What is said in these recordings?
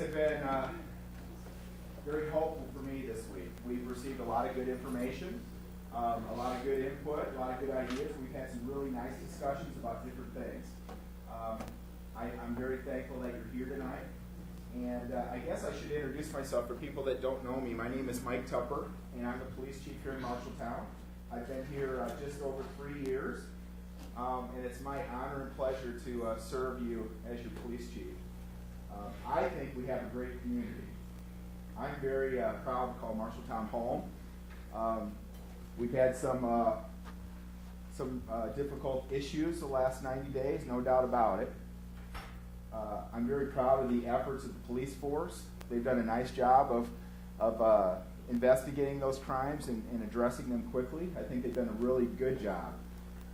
meetings have been very helpful for me this week. We've received a lot of good information, a lot of good input, a lot of good ideas. We've had some really nice discussions about different things. I'm very thankful that you're here tonight. And I guess I should introduce myself for people that don't know me. My name is Mike Tupper, and I'm the police chief here in Marshalltown. I've been here just over 3 years, and it's my honor and pleasure to serve you as your police chief. I think we have a great community. I'm very proud to call Marshalltown home. We've had some difficult issues the last 90 days, no doubt about it. I'm very proud of the efforts of the police force. They've done a nice job of investigating those crimes and addressing them quickly. I think they've done a really good job,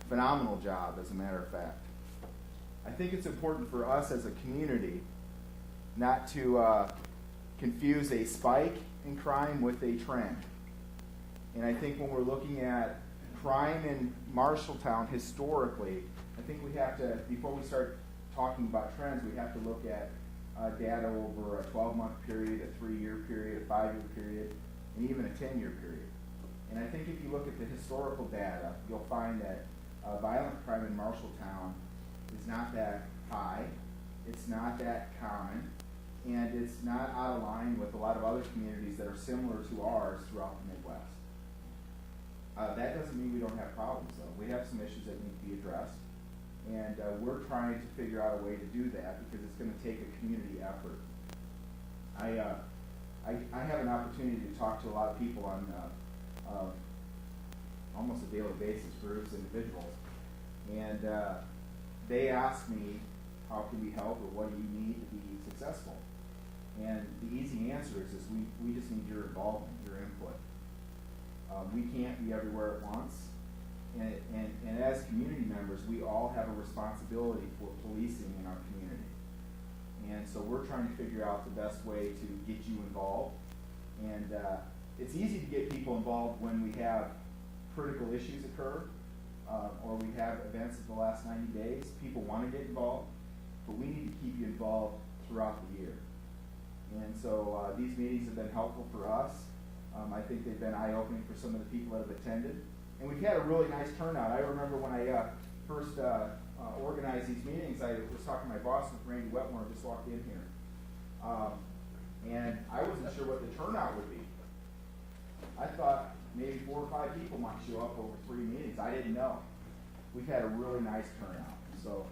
phenomenal job, as a matter of fact. I think it's important for us as a community not to confuse a spike in crime with a trend. And I think when we're looking at crime in Marshalltown historically, I think we have to, before we start talking about trends, we have to look at data over a 12-month period, a 3-year period, a 5-year period, and even a 10-year period. And I think if you look at the historical data, you'll find that violent crime in Marshalltown is not that high, it's not that common, and it's not out of line with a lot of other communities that are similar to ours throughout the Midwest. That doesn't mean we don't have problems, though. We have some issues that need to be addressed. And we're trying to figure out a way to do that because it's going to take a community effort. I have an opportunity to talk to a lot of people on almost a daily basis, groups, individuals, and they ask me, how can we help or what do you need to be successful? And the easy answer is we just need your involvement, your input. We can't be everywhere at once. And as community members, we all have a responsibility for policing in our community. And so we're trying to figure out the best way to get you involved. And it's easy to get people involved when we have critical issues occur, or we have events of the last 90 days. People want to get involved, but we need to keep you involved throughout the year. And so these meetings have been helpful for us. I think they've been eye-opening for some of the people that have attended. And we've had a really nice turnout. I remember when I first organized these meetings, I was talking to my boss, Randy Wetmore, just walked in here. And I wasn't sure what the turnout would be. I thought maybe 4 or 5 people might show up over 3 meetings. I didn't know. We've had a really nice turnout. So,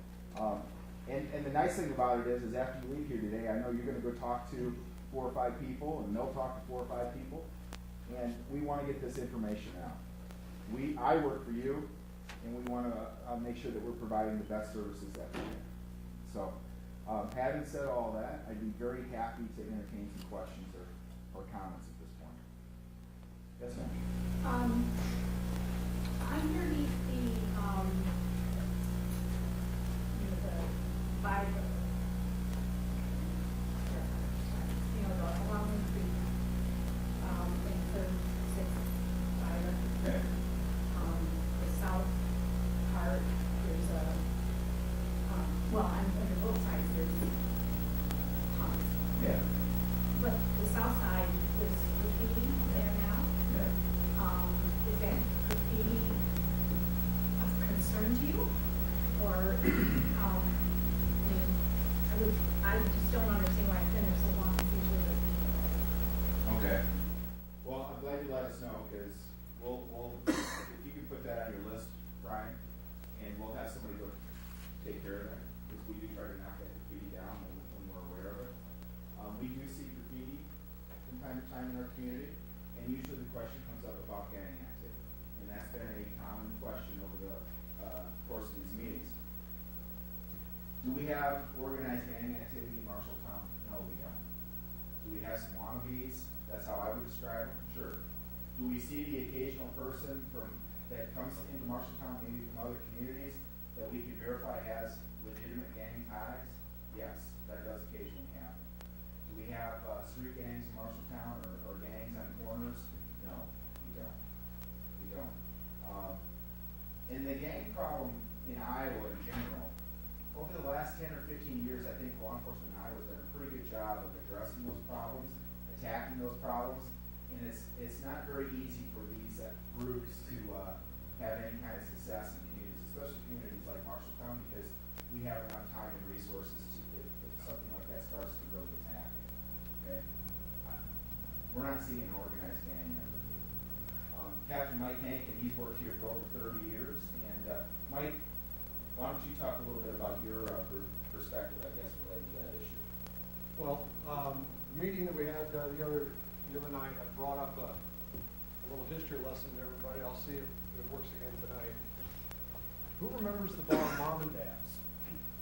and the nice thing about it is after you leave here today, I know you're going to go talk to 4 or 5 people, and they'll talk to 4 or 5 people. And we want to get this information out. I work for you, and we want to make sure that we're providing the best services that we can. So, having said all that, I'd be very happy to entertain some questions or comments at this point. Yes, ma'am. Underneath the Bible, along with the Okay. the south part, there's under both sides there's ponds. Yeah. But the south side, there's graffiti there now. Yeah. Is that graffiti of concern to you? Or, I just don't understand why it's been there so long. It's usually Okay. Well, I'm glad you let us know because we'll if you can put that on your list, Brian, and we'll have somebody go take care of that because we do try to knock that graffiti down when we're aware of it. We do see graffiti from time to time in our community, and usually the question comes up about gang activity, and that's been a common question over the course of these meetings. Do we have organized gang activity in Marshalltown? No, we don't. Do we have some wannabes? That's how I would describe it. Sure. Do we see the occasional person that comes into Marshalltown, maybe from other communities, that we can verify has legitimate gang ties? Yes, that does occasionally happen. Do we have street gangs in Marshalltown or gangs on corners? No, we don't. We don't. And the gang problem in Iowa in general, over the last 10 or 15 years, I think law enforcement in Iowa has done a pretty good job job of addressing those problems, attacking those problems, and it's not very easy for these groups to have any kind of success in communities, especially communities like Marshalltown, because we have enough time and resources to, if something like that starts to really attack it. Okay? We're not seeing an organized gang ever here. Captain Mike Hank, and he's worked here for over 30 years. And Mike, why don't you talk a little bit about your perspective, I guess, related to that issue? Well, the meeting that we had the other night, I brought up a little history lesson to everybody. I'll see if it works again tonight. Who remembers the bar Mom and Dad's?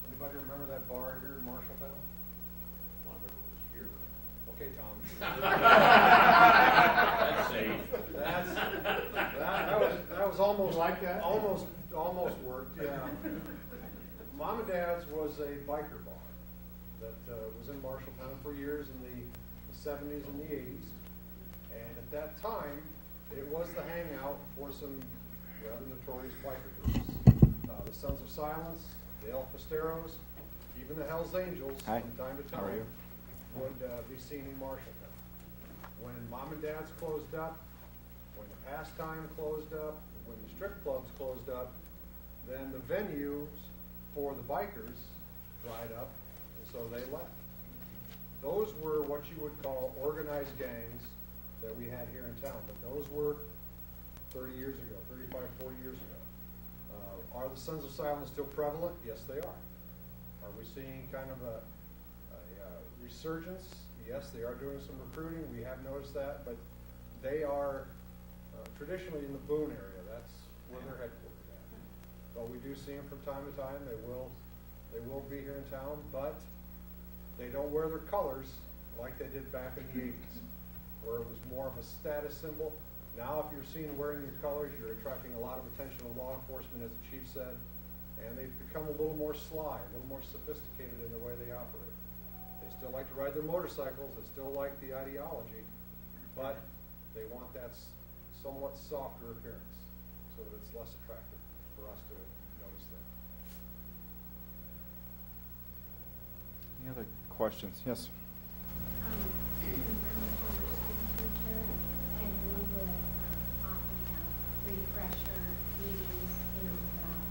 Anybody remember that bar here in Marshalltown? Well, I remember it was here. Okay, Tom. That's safe. That was almost like that? Almost worked. Yeah. Mom and Dad's was a biker bar that was in Marshalltown for years in the 70s and the 80s, and at that time, it was the hangout for some rather notorious biker groups. The Sons of Silence, the El Fisteros, even the Hells Angels, Hi. from time to How are time, you? would be seen in Marshalltown. When Mom and Dad's closed up, when the Pastime closed up, when the strip clubs closed up, then the venues for the bikers dried up, and so they left. Those were what you would call organized gangs that we had here in town, but those were 30 years ago, 35, 40 years ago. Are the Sons of Silence still prevalent? Yes, they are. Are we seeing kind of a resurgence? Yes, they are doing some recruiting. We have noticed that, but they are traditionally in the Boone area. That's where they're headquartered at. But we do see them from time to time. They will be here in town, but they don't wear their colors like they did back in the 80s, where it was more of a status symbol. Now, if you're seen wearing your colors, you're attracting a lot of attention to law enforcement, as the chief said, and they've become a little more sly, a little more sophisticated in the way they operate. They still like to ride their motorcycles, they still like the ideology, but they want that somewhat softer appearance, so that it's less attractive for us to notice them. Any other questions? Yes. I'm a former student teacher, and we would often have refresher meetings, about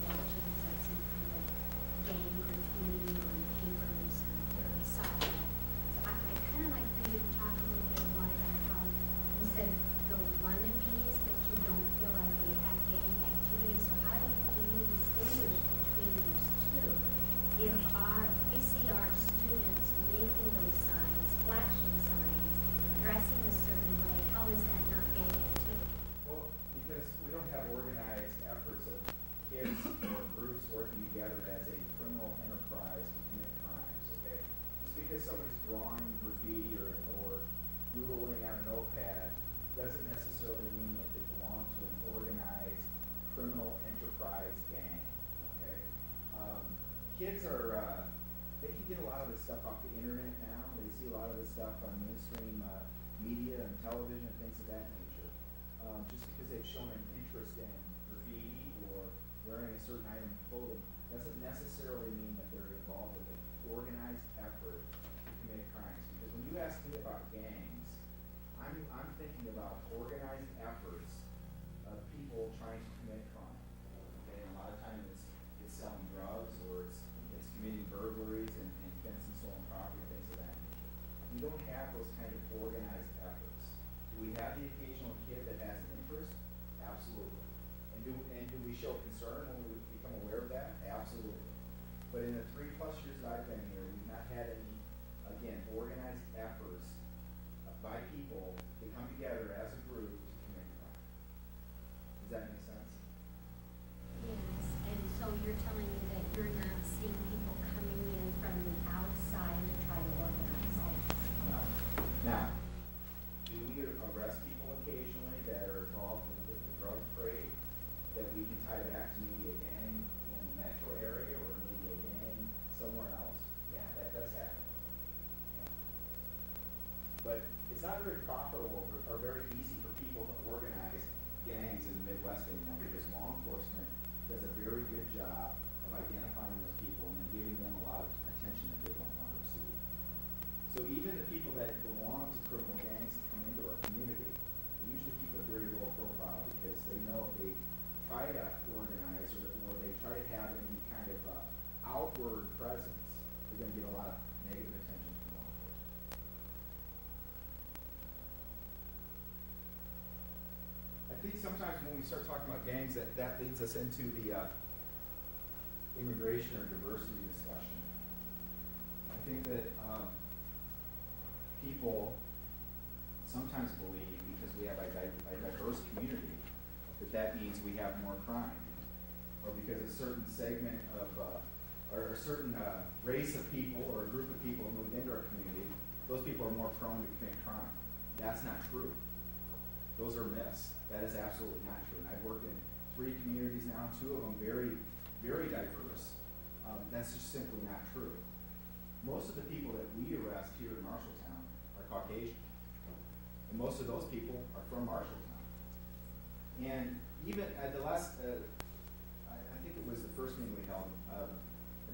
statutes or some kind of gang graffiti on papers, and we saw that. So I kind of like for you to talk a little bit more about how you said the wannabes, but you don't feel like we have gang activity. So how do you distinguish between those two? If we see our students making those signs, flashing signs, dressing a certain way, how is that not gang activity? Well, because we don't have organized efforts of kids or groups working together as a criminal enterprise to commit crimes, okay? Just because somebody's drawing graffiti or doodling on a notepad doesn't necessarily mean that they belong to an organized criminal enterprise gang, okay? Kids are, they can get a lot of this stuff off the internet now. They see a lot of this stuff on mainstream media and television and things of that nature. Just because they've shown an interest in graffiti or wearing a certain item of clothing doesn't necessarily mean that they're involved with an organized effort to commit crimes. Because when you ask me about gangs, I'm thinking about organized efforts of people trying to commit crime. Okay, and a lot of times it's selling drugs or it's committing burglaries and fencing stolen property, things of that nature. We don't have those kind of organized efforts. Do we have the occasional kid that has an interest? Absolutely. And do we show concern when we become aware of that? Absolutely. But in the 3+ years that I've been here, we've not had any, again, organized efforts by people to come together as a group to commit crime. Does that make sense? Yes, and so you're telling me that you're not seeing people coming in from the outside to try to organize it? No. Now, do we arrest people occasionally that are involved with the drug trade that we can tie back to maybe a gang in the metro area or maybe a gang somewhere else? Yeah, that does happen. Yeah. But it's not very profitable or very easy for people to organize gangs in the Midwest anymore because law enforcement does a very good job of identifying those people and then giving them a lot of attention that they don't want to receive. try to organize or they try to have any kind of outward presence, they're going to get a lot of negative attention from law enforcement. I think sometimes when we start talking about gangs, that leads us into the immigration or diversity discussion. I think that people sometimes believe because we have a diverse community that means we have more crime, or because a certain segment of or a certain race of people or a group of people moved into our community, those people are more prone to commit crime. That's not true. Those are myths. That is absolutely not true. And I've worked in 3 communities now, 2 of them very, very diverse. That's just simply not true. Most of the people that we arrest here in Marshalltown are Caucasian. And most of those people are from Marshalltown. And even at the last, I think it was the first meeting we held, a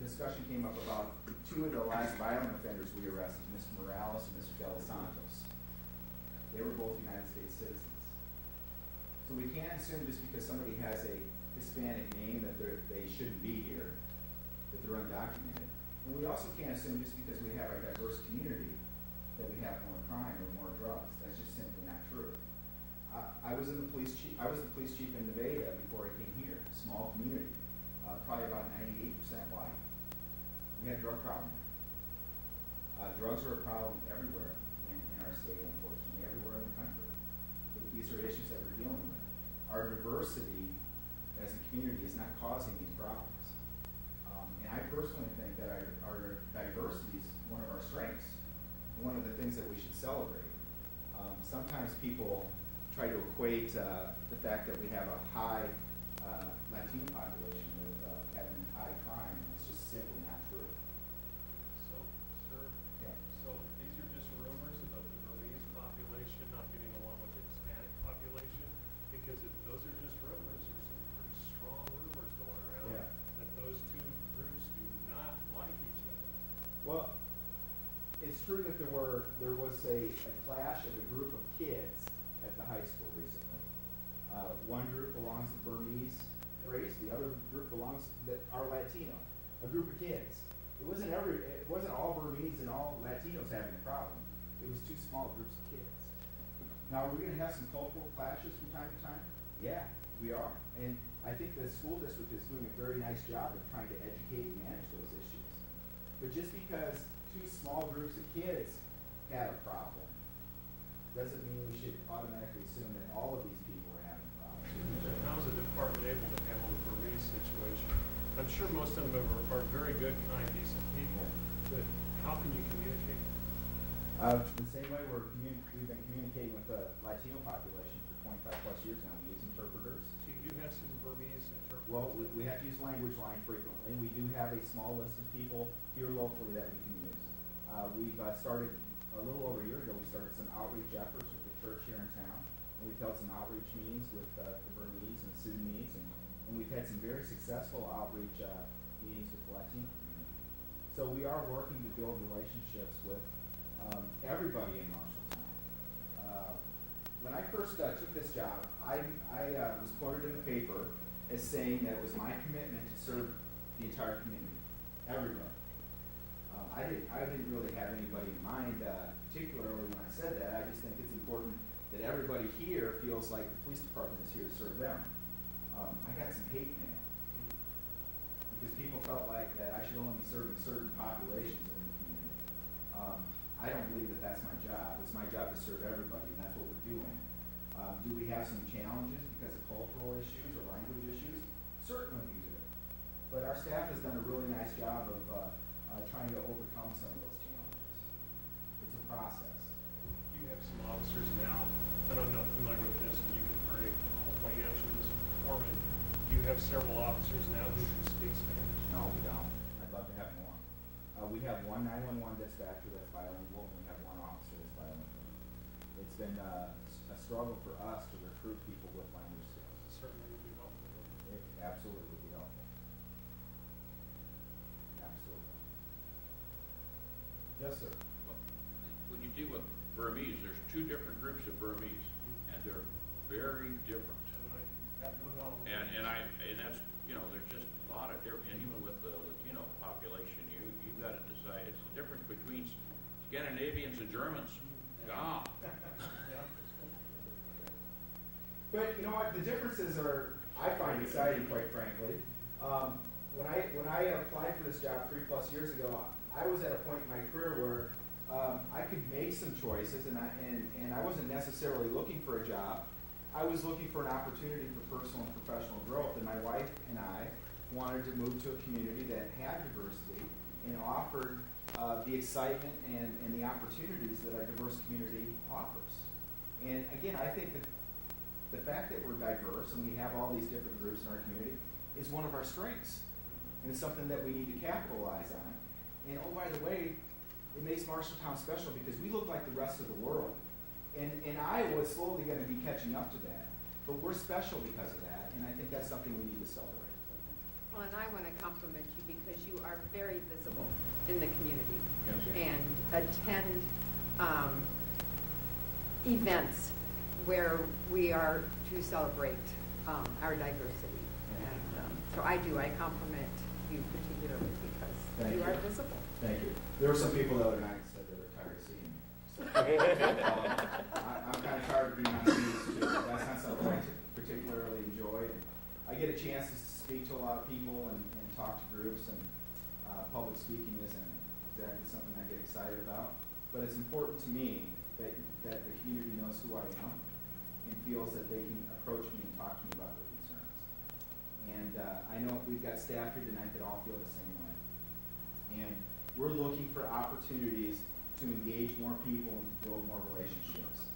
discussion came up about 2 of the last violent offenders we arrested, Mr. Morales and Mr. De Los Santos. They were both United States citizens. So we can't assume just because somebody has a Hispanic name that they shouldn't be here, that they're undocumented. And we also can't assume just because we have a diverse community that we have more crime or more drugs. That's just simply not true. I was the police chief in Nevada before I came here. Small community, probably about 98% white. We had a drug problem. Drugs are a problem everywhere in our state, unfortunately, everywhere in the country. These are issues that we're dealing with. Our diversity as a community is not causing these problems. And I personally think that our diversity is one of our strengths, one of the things that we should celebrate. Sometimes people try to equate the fact that we have a high Latino population with having high crime. It's just simply not true. So, sir, Yeah. so these are just rumors about the Burmese population not getting along with the Hispanic population? Because if those are just rumors, there's some pretty strong rumors going around Yeah. that those 2 groups do not like each other. Well, it's true that there was a clash of a group of kids at the high school recently. One group belongs to Burmese race, the other group belongs that are Latino. A group of kids. It wasn't all Burmese and all Latinos having a problem. It was 2 small groups of kids. Now, are we going to have some cultural clashes from time to time? Yeah, we are. And I think the school district is doing a very nice job of trying to educate and manage those issues. But just because 2 small groups of kids have a problem doesn't mean we should automatically assume that all of these people are having problems. How is the department able to handle the Burmese situation? I'm sure most of them are very good, kind, decent people, but how can you communicate? The same way we've been communicating with the Latino population for 25 plus years now. We use interpreters. So you do have some Burmese interpreters? Well, we have to use language line frequently. We do have a small list of people here locally that we can use. We've started a little over a year ago. We started some outreach efforts with the church here in town, and we've held some outreach meetings with the Burmese and Sudanese, and we've had some very successful outreach meetings with the Latino community. So we are working to build relationships with everybody in Marshalltown. When I first took this job, I was quoted in the paper as saying that it was my commitment to serve the entire community, everybody. I didn't really have anybody in mind, particularly when I said that. I just think it's important that everybody here feels like the police department is here to serve them. I got some hate mail because people felt like that I should only be serving certain populations in the community. I don't believe that that's my job. It's my job to serve everybody, and that's what we're doing. Do we have some challenges because of cultural issues or language issues? Certainly we do. But our staff has done a really nice job of trying to overcome some of those challenges. It's a process. You have some officers now, and I'm not familiar with this, and you can hopefully answer this for me. Do you have several officers now who can speak Spanish? No, we don't. I'd love to have more. We have one 911 dispatcher that's bilingual, and we have one officer that's bilingual. It's been a struggle for us to recruit people with language skills. Certainly would be helpful. It absolutely would be helpful. Absolutely. Yes, sir. Well, when you deal with Burmese, there's 2 different groups of Burmese, and they're very different. Got no knowledge. And that's, there's just a lot of different, and even with the Latino population, you've got to decide, it's the difference between Scandinavians and Germans. Yeah. But you know what? The differences are, I find exciting, quite frankly. When I applied for this job 3+ years ago, I was at a point in my career where I could make some choices, and I wasn't necessarily looking for a job. I was looking for an opportunity for personal and professional growth, and my wife and I wanted to move to a community that had diversity and offered the excitement and the opportunities that a diverse community offers. And again, I think that the fact that we're diverse and we have all these different groups in our community is one of our strengths. And it's something that we need to capitalize on. And oh, by the way, it makes Marshalltown special because we look like the rest of the world. And Iowa is slowly going to be catching up to that. But we're special because of that, and I think that's something we need to celebrate. Well, and I want to compliment you because you are very visible in the community Yes. and attend events where we are to celebrate our diversity. And so I compliment you particularly because Thank you you. are visible. Thank you. There were some people the other night said they were tired of seeing me. So, I'm kind of tired of being on the news too. That's not something I particularly enjoy. I get a chance to speak to a lot of people and talk to groups, and public speaking isn't exactly something I get excited about. But it's important to me that the community knows who I am and feels that they can approach me and talk to me about their concerns. And I know we've got staff here tonight that all feel the same way. And we're looking for opportunities to engage more people and to build more relationships.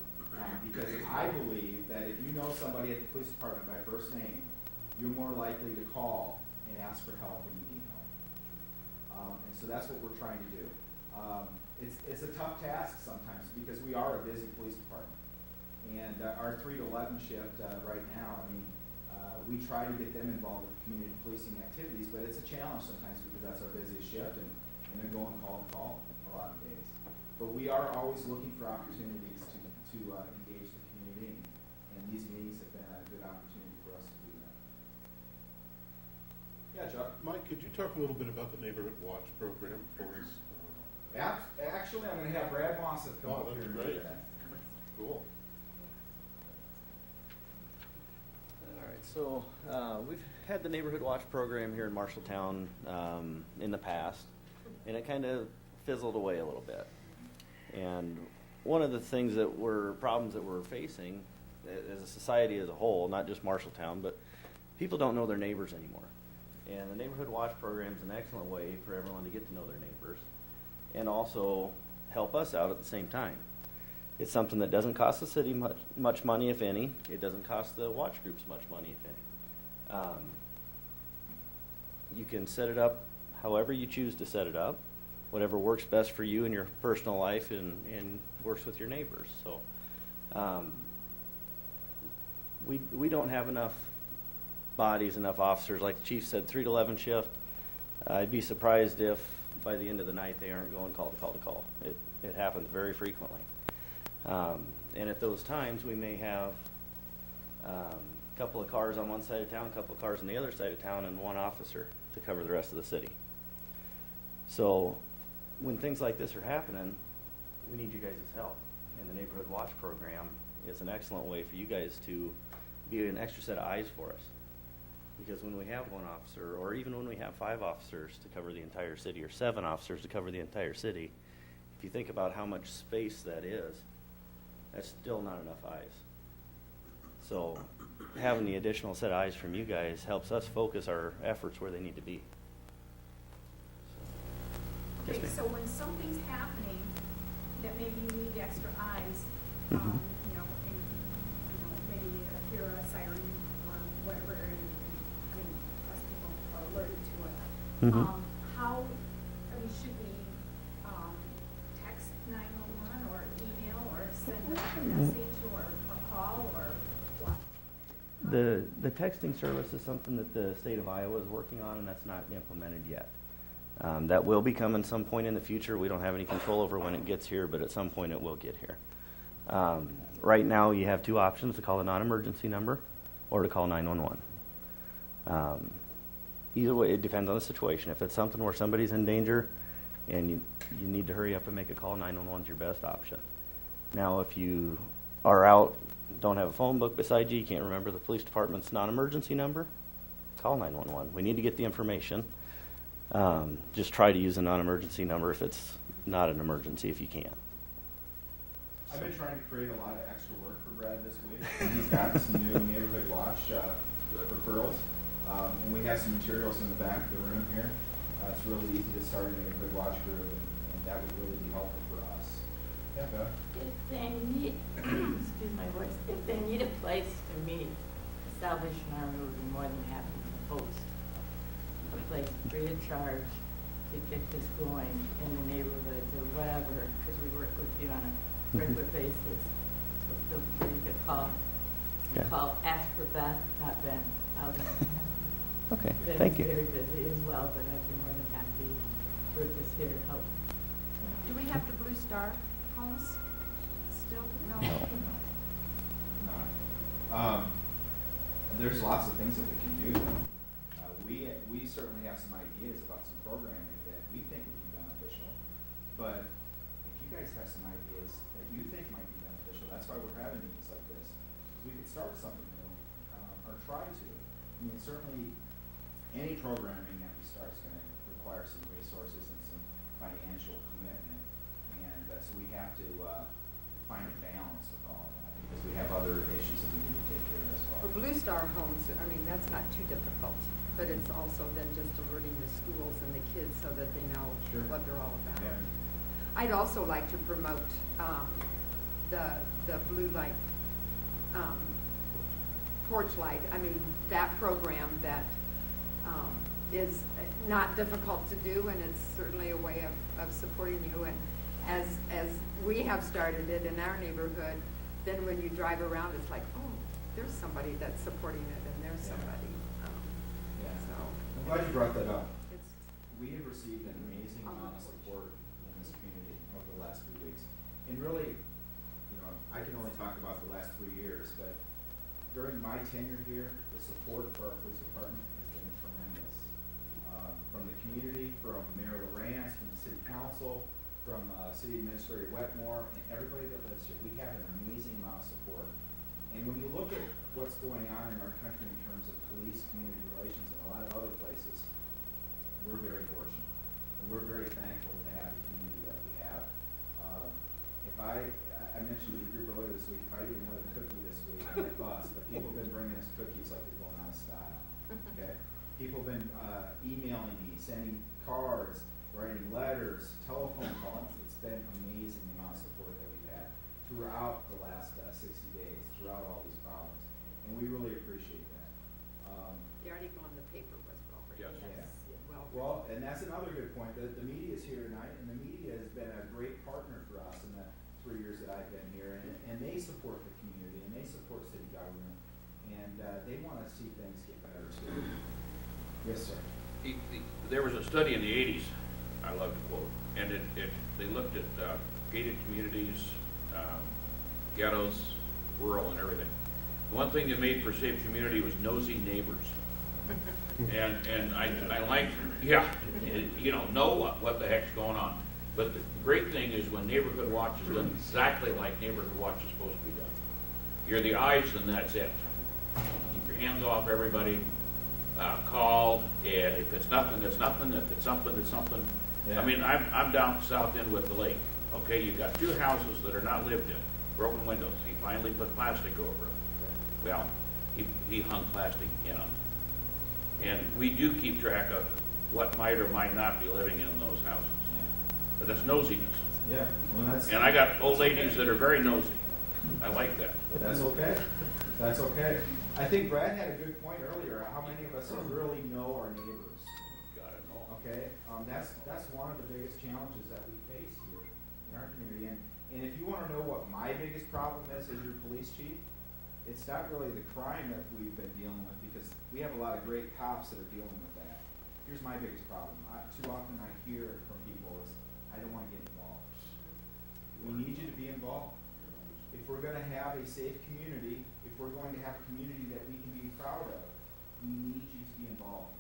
Because I believe that if you know somebody at the police department by first name, you're more likely to call and ask for help when you need help. And so that's what we're trying to do. It's a tough task sometimes because we are a busy police department. And our 3 to 11 shift right now, we try to get them involved with community policing activities, but it's a challenge sometimes because that's our busiest shift, and they're going call to call a lot of days. But we are always looking for opportunities to engage the community, and these meetings have been a good opportunity for us to do that. Yeah, Chuck? Mike, could you talk a little bit about the Neighborhood Watch program for us? Actually, I'm going to have Brad Mossett come up that'd here be and do great. that. Cool. All right, so we've had the Neighborhood Watch program here in Marshalltown in the past, and it kind of fizzled away a little bit. And one of the problems that we're facing as a society as a whole, not just Marshalltown, but people don't know their neighbors anymore. And the Neighborhood Watch program is an excellent way for everyone to get to know their neighbors and also help us out at the same time. It's something that doesn't cost the city much money, if any. It doesn't cost the watch groups much money, if any. You can set it up however you choose to set it up, whatever works best for you in your personal life and works with your neighbors. So we don't have enough bodies, enough officers. Like the chief said, 3 to 11 shift. I'd be surprised if by the end of the night they aren't going call to call to call. It happens very frequently. And at those times, we may have a couple of cars on one side of town, a couple of cars on the other side of town, and one officer to cover the rest of the city. So when things like this are happening, we need you guys' help. And the Neighborhood Watch program is an excellent way for you guys to be an extra set of eyes for us. Because when we have one officer, or even when we have 5 officers to cover the entire city, or 7 officers to cover the entire city, if you think about how much space that is, that's still not enough eyes. So having the additional set of eyes from you guys helps us focus our efforts where they need to be. Yes, Okay, ma'am. so when something's happening that maybe you need extra eyes, Mhm. maybe hear a siren or whatever, and us people are alerted to it. Mhm. Should we text 911 or email or send a message or call or what? The texting service is something that the state of Iowa is working on, and that's not implemented yet. That will be coming some point in the future. We don't have any control over when it gets here, but at some point it will get here. Right now you have 2 options to call a non-emergency number or to call 911. Either way, it depends on the situation. If it's something where somebody's in danger and you need to hurry up and make a call, 911 is your best option. Now, if you are out, don't have a phone book beside you, you can't remember the police department's non-emergency number, call 911. We need to get the information. Just try to use a non-emergency number if it's not an emergency, if you can. I've been trying to create a lot of extra work for Brad this week. He's got some new neighborhood watch referrals, and we have some materials in the back of the room here. It's really easy to start a neighborhood watch group, and that would really be helpful for us. Yeah, Beth? If they need, excuse my voice, if they need a place to meet, the Salvation Army would be more than happy to host a place free of charge to get this going in the neighborhoods or whatever, because we work with you on a regular basis. So feel free to call. Yeah. Call, ask for Beth, not Ben. Okay, Ben thank is you. very busy as well, but I'd be more than happy. Ruth is here to help. Do we have the Blue Star homes still? No. No. There's lots of things that we can do. We certainly have some ideas about some programming that we think would be beneficial. But if you guys have some ideas that you think might be beneficial, that's why we're having meetings like this. We could start something new, or try to. I mean, certainly any programming that we start is going to require some resources and some financial commitment. And so we have to find a balance with all of that because we have other issues that we need to take care of as well. For Blue Star homes, I mean, that's not too difficult, but it's also then just alerting the schools and the kids so that they know Sure. what they're all about. Yeah. I'd also like to promote the blue light, porch light. I mean, that program that is not difficult to do, and it's certainly a way of supporting you. And as we have started it in our neighborhood, then when you drive around, it's like, oh, there's somebody that's supporting it, and there's Yeah. somebody. Yeah. So I'm glad you brought that up. it's We have received an amazing amount of support in this community over the last few weeks. And really, you know, I can only talk about the last 3 years, but during my tenure here, the support for our police department has been tremendous. From the community, from Mayor Lawrence, from the city council, from City Administrator Wetmore, and everybody that lives here. We have an amazing amount of support. And when you look at what's going on in our country in terms of police, community relations, and a lot of other places, we're very fortunate. And we're very thankful to have the community that we have. If I mentioned to the group earlier this week, if I eat another cookie this week, I might bust, but people have been bringing us cookies like they're going out of style, okay? People have been emailing me, sending cards, writing letters, telephone calls. It's been amazing the amount of support that we've had throughout the last 60 days, throughout all these problems. And we really appreciate that. the article in the paper was well written. Yes. Yeah. Well, and that's another good point. The media is here tonight, and the media has been a great partner for us in the 3 years that I've been here. And they support the community, and they support city government, and they want to see things get better too. Yes, sir. There was a study in the 80s, I love to quote, and they looked at gated communities, ghettos, rural, and everything. One thing that made for a safe community was nosy neighbors. And I like, yeah, know what the heck's going on. But the great thing is when neighborhood watch is done exactly like neighborhood watch is supposed to be done. You're the eyes and that's it. Keep your hands off everybody, call, and if it's nothing, it's nothing. If it's something, it's something. Yeah. I mean, I'm down south end with the lake. Okay, you've got 2 houses that are not lived in, broken windows. He finally put plastic over them. Well, he hung plastic in them. And we do keep track of what might or might not be living in those houses. But that's nosiness. Yeah, well, that's. And I got old ladies that are very nosy. I like that. That's okay. That's okay. I think Brad had a good point earlier. How many of us really know our neighbors? Gotta know. Okay, that's one of the biggest challenges that we face here in our community. And if you want to know what my biggest problem is as your police chief, it's not really the crime that we've been dealing with because we have a lot of great cops that are dealing with that. Here's my biggest problem. Too often I hear from people is, I don't want to get involved. We need you to be involved. If we're going to have a safe community, if we're going to have a community that we can be proud of, we need you to be involved.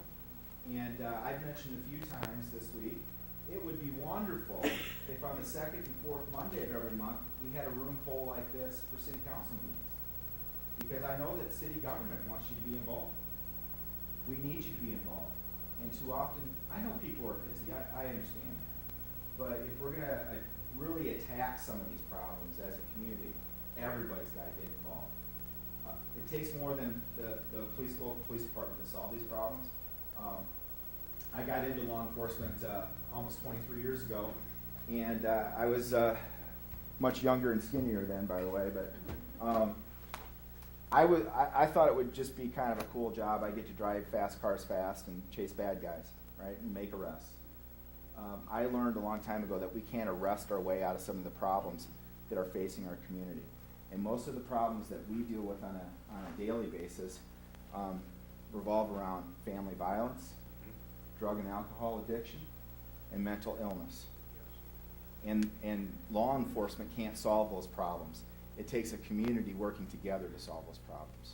And I've mentioned a few times this week, it would be wonderful if on the second and fourth Monday of every month, we had a room full like this for city council meetings. Because I know that city government wants you to be involved. We need you to be involved. And too often, I know people are busy, I understand that. But if we're gonna really attack some of these problems as a community, everybody's gotta get involved. It takes more than the local police department to solve these problems. I got into law enforcement almost 23 years ago, and I was much younger and skinnier then, by the way, but I thought it would just be kind of a cool job. I get to drive fast cars fast and chase bad guys, right, and make arrests. I learned a long time ago that we can't arrest our way out of some of the problems that are facing our community. And most of the problems that we deal with on a daily basis revolve around family violence, drug and alcohol addiction, and mental illness. And law enforcement can't solve those problems. It takes a community working together to solve those problems.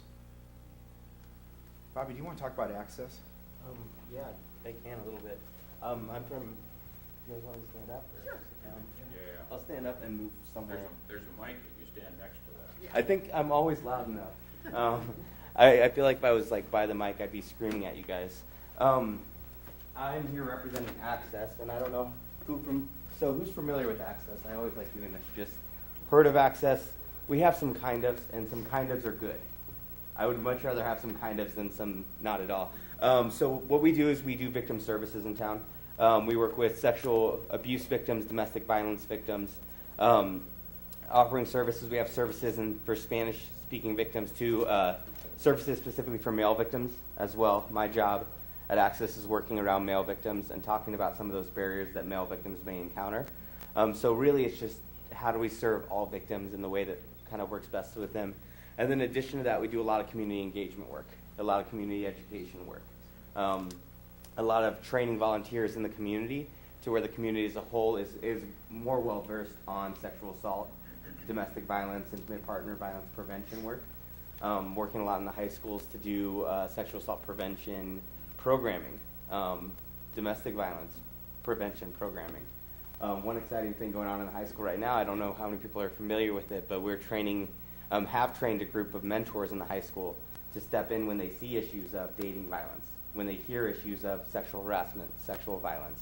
Bobby, do you want to talk about access? Yeah, I can a little bit. I'm from, you guys want to stand up? Or Sure. sit down? Yeah. I'll stand up and move somewhere. There's a mic if you stand next to that. Yeah. I think I'm always loud enough. I feel like if I was like by the mic, I'd be screaming at you guys. I'm here representing Access, and I don't know who's familiar with Access? I always like doing this. Just heard of Access? We have some kind ofs, and some kind ofs are good. I would much rather have some kind ofs than some not at all. So what we do is we do victim services in town. We work with sexual abuse victims, domestic violence victims, offering services. We have services for Spanish-speaking victims too, services specifically for male victims as well. My job at Access is working around male victims and talking about some of those barriers that male victims may encounter. So really it's just how do we serve all victims in the way that kind of works best with them. And then in addition to that, we do a lot of community engagement work, a lot of community education work, a lot of training volunteers in the community to where the community as a whole is more well-versed on sexual assault, domestic violence, intimate partner violence prevention work. Working a lot in the high schools to do sexual assault prevention programming, domestic violence prevention programming. One exciting thing going on in the high school right now, I don't know how many people are familiar with it, but we're training, have trained a group of mentors in the high school to step in when they see issues of dating violence, when they hear issues of sexual harassment, sexual violence,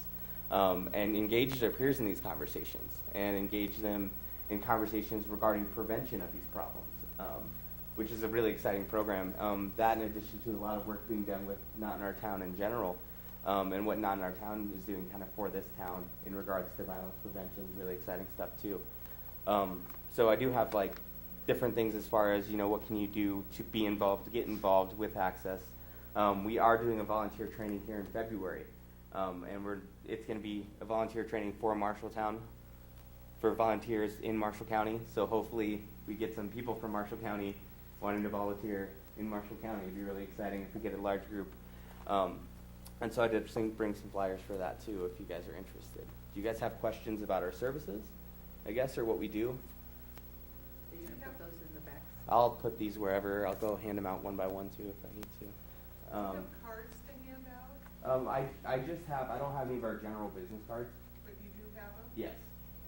and engage their peers in these conversations and engage them in conversations regarding prevention of these problems, which is a really exciting program. That in addition to a lot of work being done with Not in Our Town in general, and what Not in Our Town is doing kind of for this town in regards to violence prevention is really exciting stuff too. So I do have like different things as far as, what can you do to be involved, to get involved with Access. We are doing a volunteer training here in February, and it's going to be a volunteer training for Marshalltown, for volunteers in Marshall County. So hopefully we get some people from Marshall County wanting to volunteer in Marshall County. It'd be really exciting if we get a large group. And so I did bring some flyers for that too, if you guys are interested. Do you guys have questions about our services, I guess, or what we do? Are you gonna put those in the back? I'll put these wherever. I'll go hand them out one by one too if I need to. You have cards to hand out, I just have, I don't have any of our general business cards. but you do have them? Yes.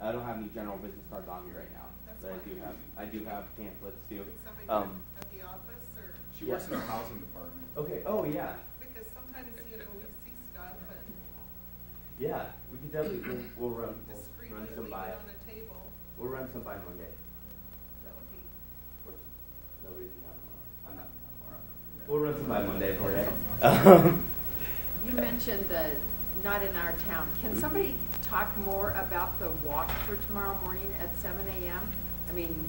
I don't have any general business cards on me right now. That's But fine. I do have pamphlets too. Did somebody at the office, or, She works in our housing department. Okay, oh yeah. because sometimes, we see stuff and Yeah, we could definitely, we'll run discreetly some leave by. it on a table. We'll run some by Monday. That would be, Nobody's in town tomorrow. I'm not in town tomorrow. We'll run some by Monday for you. You mentioned the Not in Our Town. Can somebody talk more about the walk for tomorrow morning at 7 a.m.? I mean,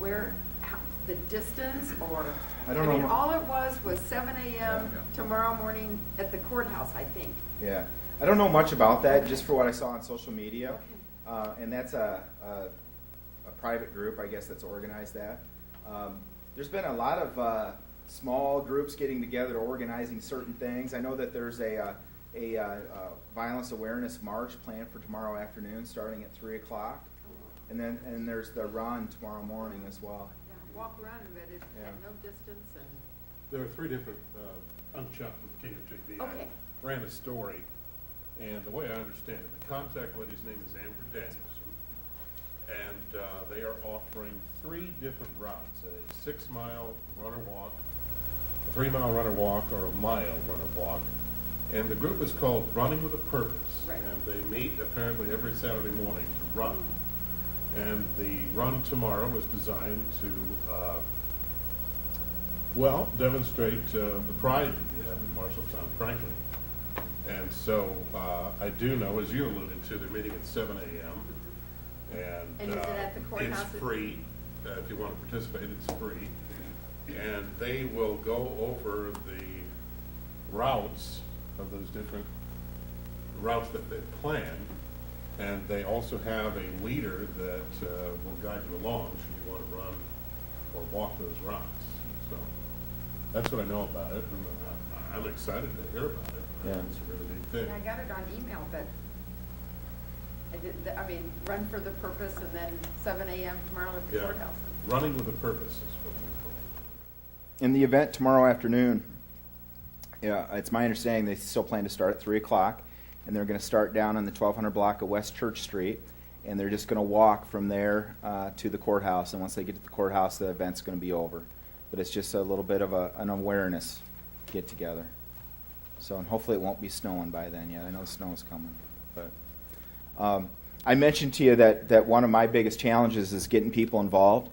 the distance, or? I don't know. All it was 7 a.m. Yeah. tomorrow morning at the courthouse, I think. Yeah, I don't know much about that, just for what I saw on social media. And that's a private group, I guess, that's organized that. There's been a lot of small groups getting together, organizing certain things. I know that there's a violence awareness march planned for tomorrow afternoon, starting at 3 o'clock. And there's the run tomorrow morning as well. walk around, but it had Yeah. no distance and, There are 3 different, I'm Chuck with KFJB. Okay. I ran a story, and the way I understand it, the contact lady's name is Amber Danielson, and they are offering 3 different routes, a 6-mile runner-walk, a 3-mile runner-walk, or a mile runner-walk. And the group is called Running with a Purpose. Right. And they meet apparently every Saturday morning to run. And the run tomorrow is designed to, demonstrate the pride that we have in Marshalltown, frankly. And so I do know, as you alluded to, they're meeting at 7 a.m. And is it at the courthouse? It's free. If you want to participate, it's free. And they will go over the routes of those different routes that they've planned. And they also have a leader that will guide you along should you want to run or walk those routes. So that's what I know about it, and I'm excited to hear about it. Yeah. It's a really big thing. and I got it on email, but run for the purpose and then 7 a.m. tomorrow at the Yeah. courthouse. Running with a purpose is what they call it. In the event tomorrow afternoon, it's my understanding they still plan to start at 3 o'clock, and they're going to start down on the 1200 block of West Church Street, and they're just going to walk from there to the courthouse, and once they get to the courthouse, the event's going to be over. But it's just a little bit of an awareness get-together. So, and hopefully it won't be snowing by then yet. I know the snow is coming. But I mentioned to you that one of my biggest challenges is getting people involved.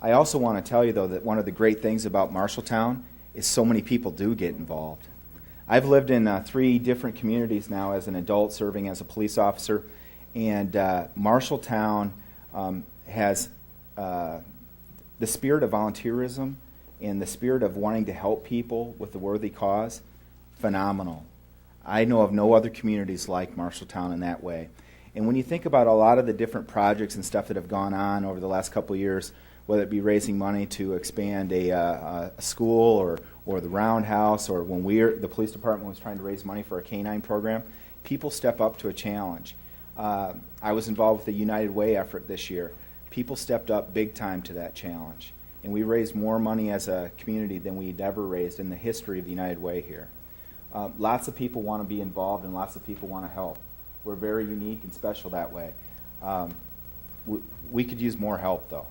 I also want to tell you, though, that one of the great things about Marshalltown is so many people do get involved. I've lived in 3 different communities now as an adult serving as a police officer, and Marshalltown has the spirit of volunteerism and the spirit of wanting to help people with a worthy cause. Phenomenal. I know of no other communities like Marshalltown in that way. And when you think about a lot of the different projects and stuff that have gone on over the last couple of years, whether it be raising money to expand a school or the roundhouse, or when the police department was trying to raise money for a canine program, people step up to a challenge. I was involved with the United Way effort this year. People stepped up big time to that challenge. And we raised more money as a community than we'd ever raised in the history of the United Way here. Lots of people want to be involved and lots of people want to help. We're very unique and special that way. We could use more help, though.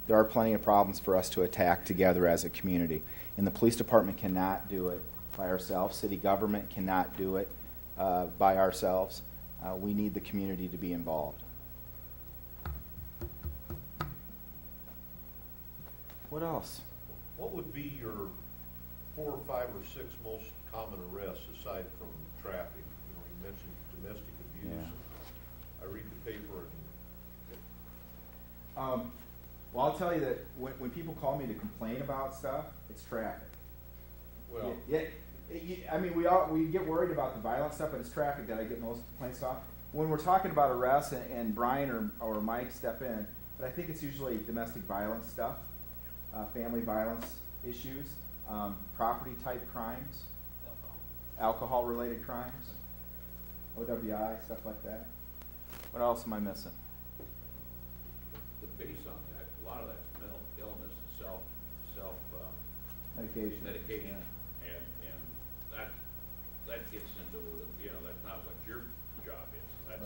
There are plenty of problems for us to attack together as a community. And the police department cannot do it by ourselves. City government cannot do it by ourselves. We need the community to be involved. What else? What would be your 4 or 5 or 6 most common arrests aside from traffic? You know, you mentioned domestic abuse. Yeah. I read the paper and Well, I'll tell you that when people call me to complain about stuff, it's traffic. well, We get worried about the violent stuff, but it's traffic that I get most complaints off. When we're talking about arrests, and Brian or Mike step in, but I think it's usually domestic violence stuff, family violence issues, property type crimes, alcohol related crimes, OWI, stuff like that. What else am I missing? The base on that, a lot of that's mental illness, self Medication. medication, and that gets into, that's not what your job is. That's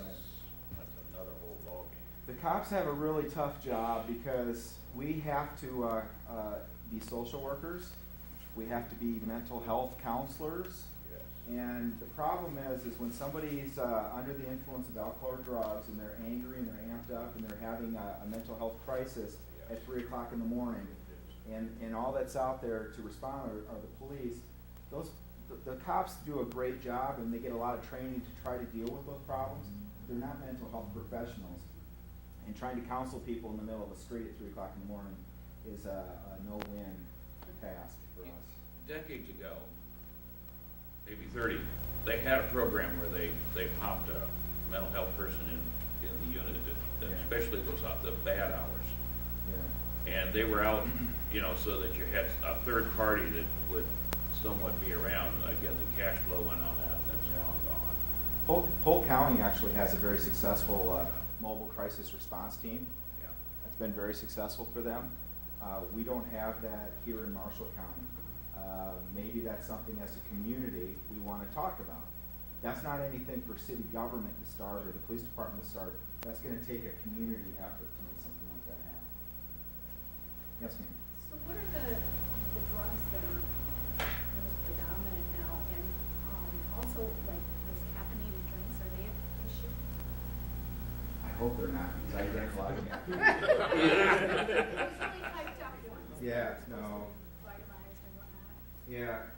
another whole ballgame. The cops have a really tough job because we have to be social workers, we have to be mental health counselors, Yes. and the problem is when somebody's under the influence of alcohol or drugs and they're angry and they're amped up and they're having a mental health crisis at 3 o'clock in the morning, and all that's out there to respond are the police. The cops do a great job and they get a lot of training to try to deal with those problems. They're not mental health professionals, and trying to counsel people in the middle of the street at 3 o'clock in the morning is a no-win task for us. Decades ago, maybe 30, they had a program where they popped a mental health person in the unit, especially those the bad hours. Yeah. And they were out, so that you had a third party that would somewhat be around. Again, the cash flow went on that, and that's long gone. Polk County actually has a very successful mobile crisis response team. Yeah. That's been very successful for them. We don't have that here in Marshall County. Maybe that's something as a community we want to talk about. That's not anything for city government to start or the police department to start. That's going to take a community effort to make something like that happen. Yes, ma'am. So what are the drugs that are most predominant now, and also like those caffeinated drinks, are they an issue? I hope they're not, because I drank a lot of caffeine. Usually hyped up ones. Yeah, no. Vitamized and whatnot. Yeah,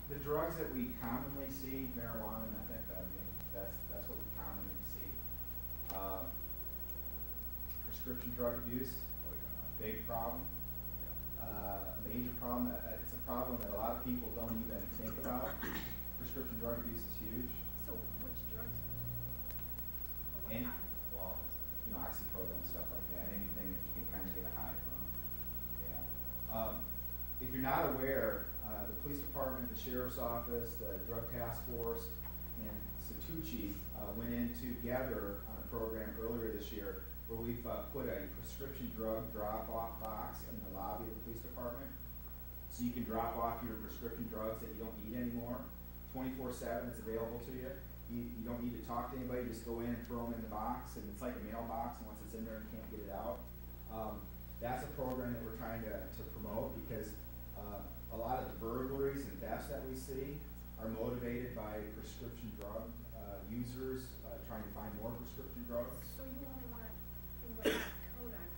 the drugs that we commonly see, marijuana, methamphetamine, that's what we commonly see. Prescription drug abuse, big problem. A major problem, it's a problem that a lot of people don't even think about. Prescription drug abuse is huge. So which drugs? Or what And, kind? well, oxycodone, stuff like that, anything that you can kind of get a high from. Yeah. If you're not aware, the police department, the sheriff's office, the drug task force, and Satucci went in together on a program earlier this year where we've put a prescription drug drop-off box in the lobby of the police department. So you can drop off your prescription drugs that you don't need anymore. 24/7, it's available to you. You don't need to talk to anybody, just go in and throw them in the box, and it's like a mailbox, and once it's in there, you can't get it out. That's a program that we're trying to promote, because a lot of the burglaries and thefts that we see are motivated by prescription drug users trying to find more prescription drugs. So you only want things like Kodak?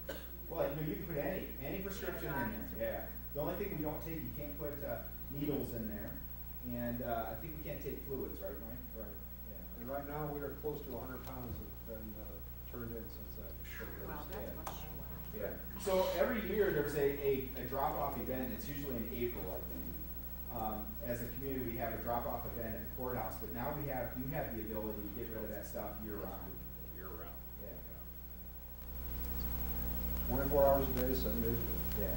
Well, you can put any prescription in there, yeah. The only thing we don't take, you can't put needles in there, and I think we can't take fluids, right, Mike? Right. Yeah. And right now, we are close to 100 pounds have been turned in since that. Wow, that's much. Yeah. So every year there's a drop-off event. It's usually in April, I think. As a community, we have a drop-off event at the courthouse, but now you have the ability to get rid of that stuff year-round. Year-round. Yeah. 24 hours a day, 7 days a week. Yeah.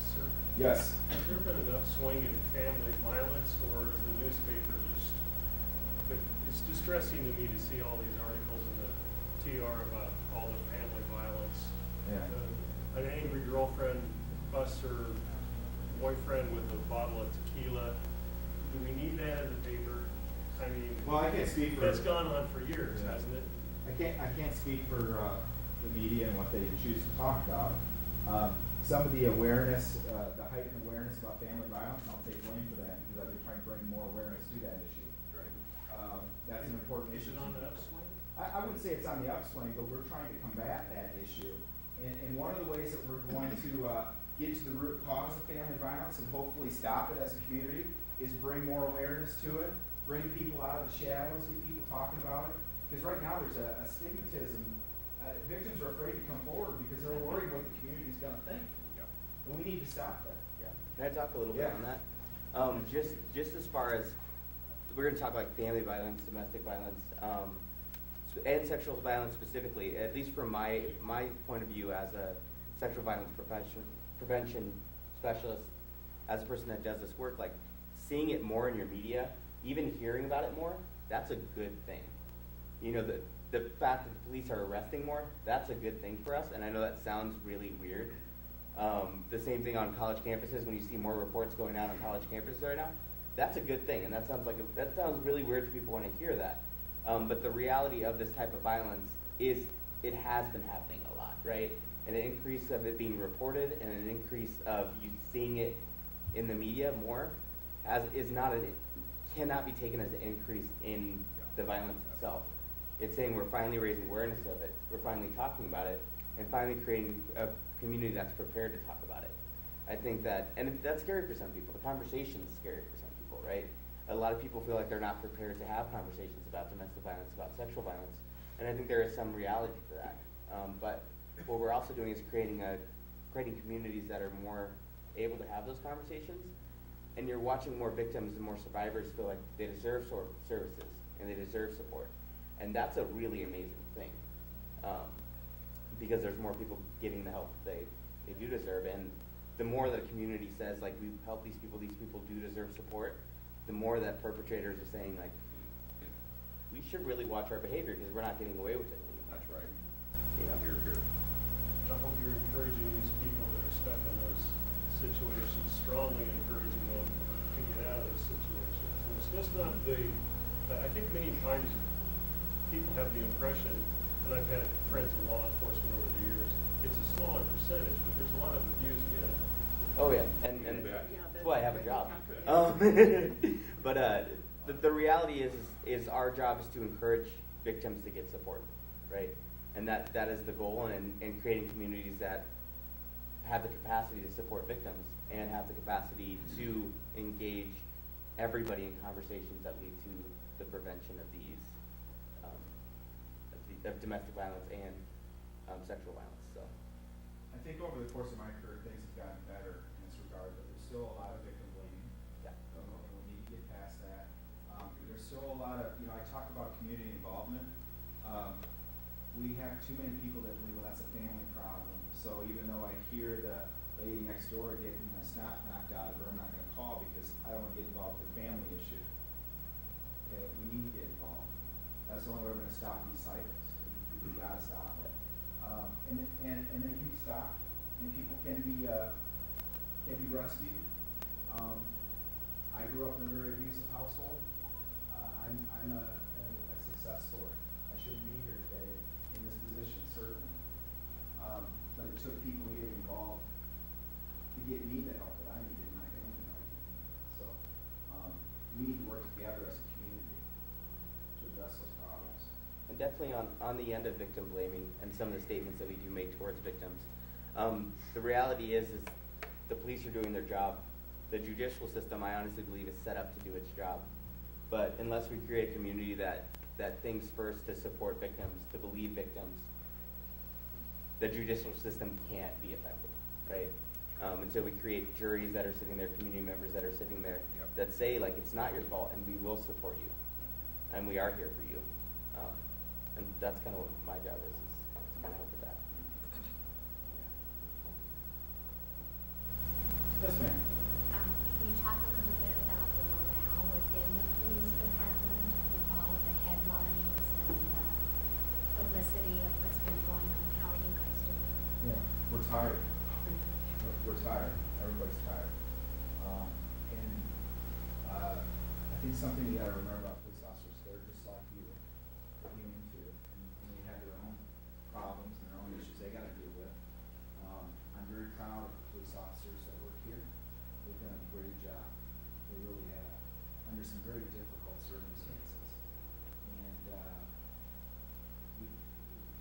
Sir, Yes. has there been an upswing in family violence, or is the newspaper just, but it's distressing to me to see all these articles in the TR about all the family violence. Yeah. An angry girlfriend busts her boyfriend with a bottle of tequila. Do we need that in the paper? I mean, Well, I can't speak for. that's gone on for years, Yeah. hasn't it? I can't speak for the media and what they choose to talk about. Some of the awareness, the heightened awareness about family violence, and I'll take blame for that, because I've been trying to bring more awareness to that issue. Right. That's an important Is issue. it on the upswing? I wouldn't say it's on the upswing, but we're trying to combat that issue. And one of the ways that we're going to get to the root cause of family violence and hopefully stop it as a community is bring more awareness to it, bring people out of the shadows, get people talking about it. Because right now there's a stigmatism. Victims are afraid to come forward because they're worried what the community's going to think. Yeah. And we need to stop that. Yeah. Can I talk a little bit Yeah. on that? Just as far as, we're gonna talk like family violence, domestic violence, and sexual violence specifically, at least from my point of view as a sexual violence prevention specialist, as a person that does this work, like seeing it more in your media, even hearing about it more, that's a good thing. You know, the fact that the police are arresting more, that's a good thing for us, and I know that sounds really weird. The same thing on college campuses, when you see more reports going out on college campuses right now, that's a good thing, and that sounds really weird to people when I hear that. But the reality of this type of violence is it has been happening a lot, right? And an increase of it being reported and an increase of you seeing it in the media more cannot be taken as an increase in the violence itself. It's saying we're finally raising awareness of it, we're finally talking about it, and finally creating a community that's prepared to talk about it. I think that, and that's scary for some people. The conversation is scary for some people, right? A lot of people feel like they're not prepared to have conversations about domestic violence, about sexual violence, and I think there is some reality to that. But what we're also doing is creating communities that are more able to have those conversations, and you're watching more victims and more survivors feel like they deserve services and they deserve support, and that's a really amazing thing, because there's more people getting the help they do deserve, and the more that a community says, like, we've helped these people do deserve support, the more that perpetrators are saying, like, we should really watch our behavior because we're not getting away with it anymore. That's right. You know? Here. not I think many times people have the impression, and I've had friends in law enforcement over the years, it's a smaller percentage, but there's a lot of abuse in it. Oh yeah, and that's why I have a job. But the reality is our job is to encourage victims to get support, right? And that is the goal, and creating communities that have the capacity to support victims and have the capacity to engage everybody in conversations that lead to the prevention of these of domestic violence and sexual violence. So I think over the course of my career, things have gotten better in this regard, but there's still a lot of victim blaming. yeah. And we need to get past that. There's still a lot of, I talk about community involvement. We have too many people that believe, well, that's a family problem. So even though I hear the lady next door getting a snot knocked out of her, I'm not going to call because I don't want to get involved with a family issue. Okay, we need to get involved. That's the only way we're going to stop these cycles. We got to stop them. And they can be stopped, and people can be rescued. I grew up in a very abusive household. I'm a success story. I shouldn't be here today in this position, certainly. But it took people getting involved to get me the help that I needed in my family life. So we need to work together as a community to address those problems. And definitely on the end of victim blaming and some of the statements that we do make towards victims, the reality is the police are doing their job. The judicial system, I honestly believe, is set up to do its job. But unless we create a community that thinks first to support victims, to believe victims, the judicial system can't be effective, right? Until we create juries that are sitting there, community members that are sitting there, that say, like, it's not your fault and we will support you. And we are here for you. And that's kind of what my job is to kind of help with that. Yes, ma'am. Can you talk a little bit about the morale within the police department with all of the headlines and publicity of what's been going on? How are you guys doing? Yeah, we're tired. We're tired. Everybody's tired. I think something you got to remember about police officers, they're just like you. They're human too, and they have their own problems and their own issues they got to deal with. I'm very proud of the police officers that work here. They've done a great job. They really have, under some very difficult circumstances. And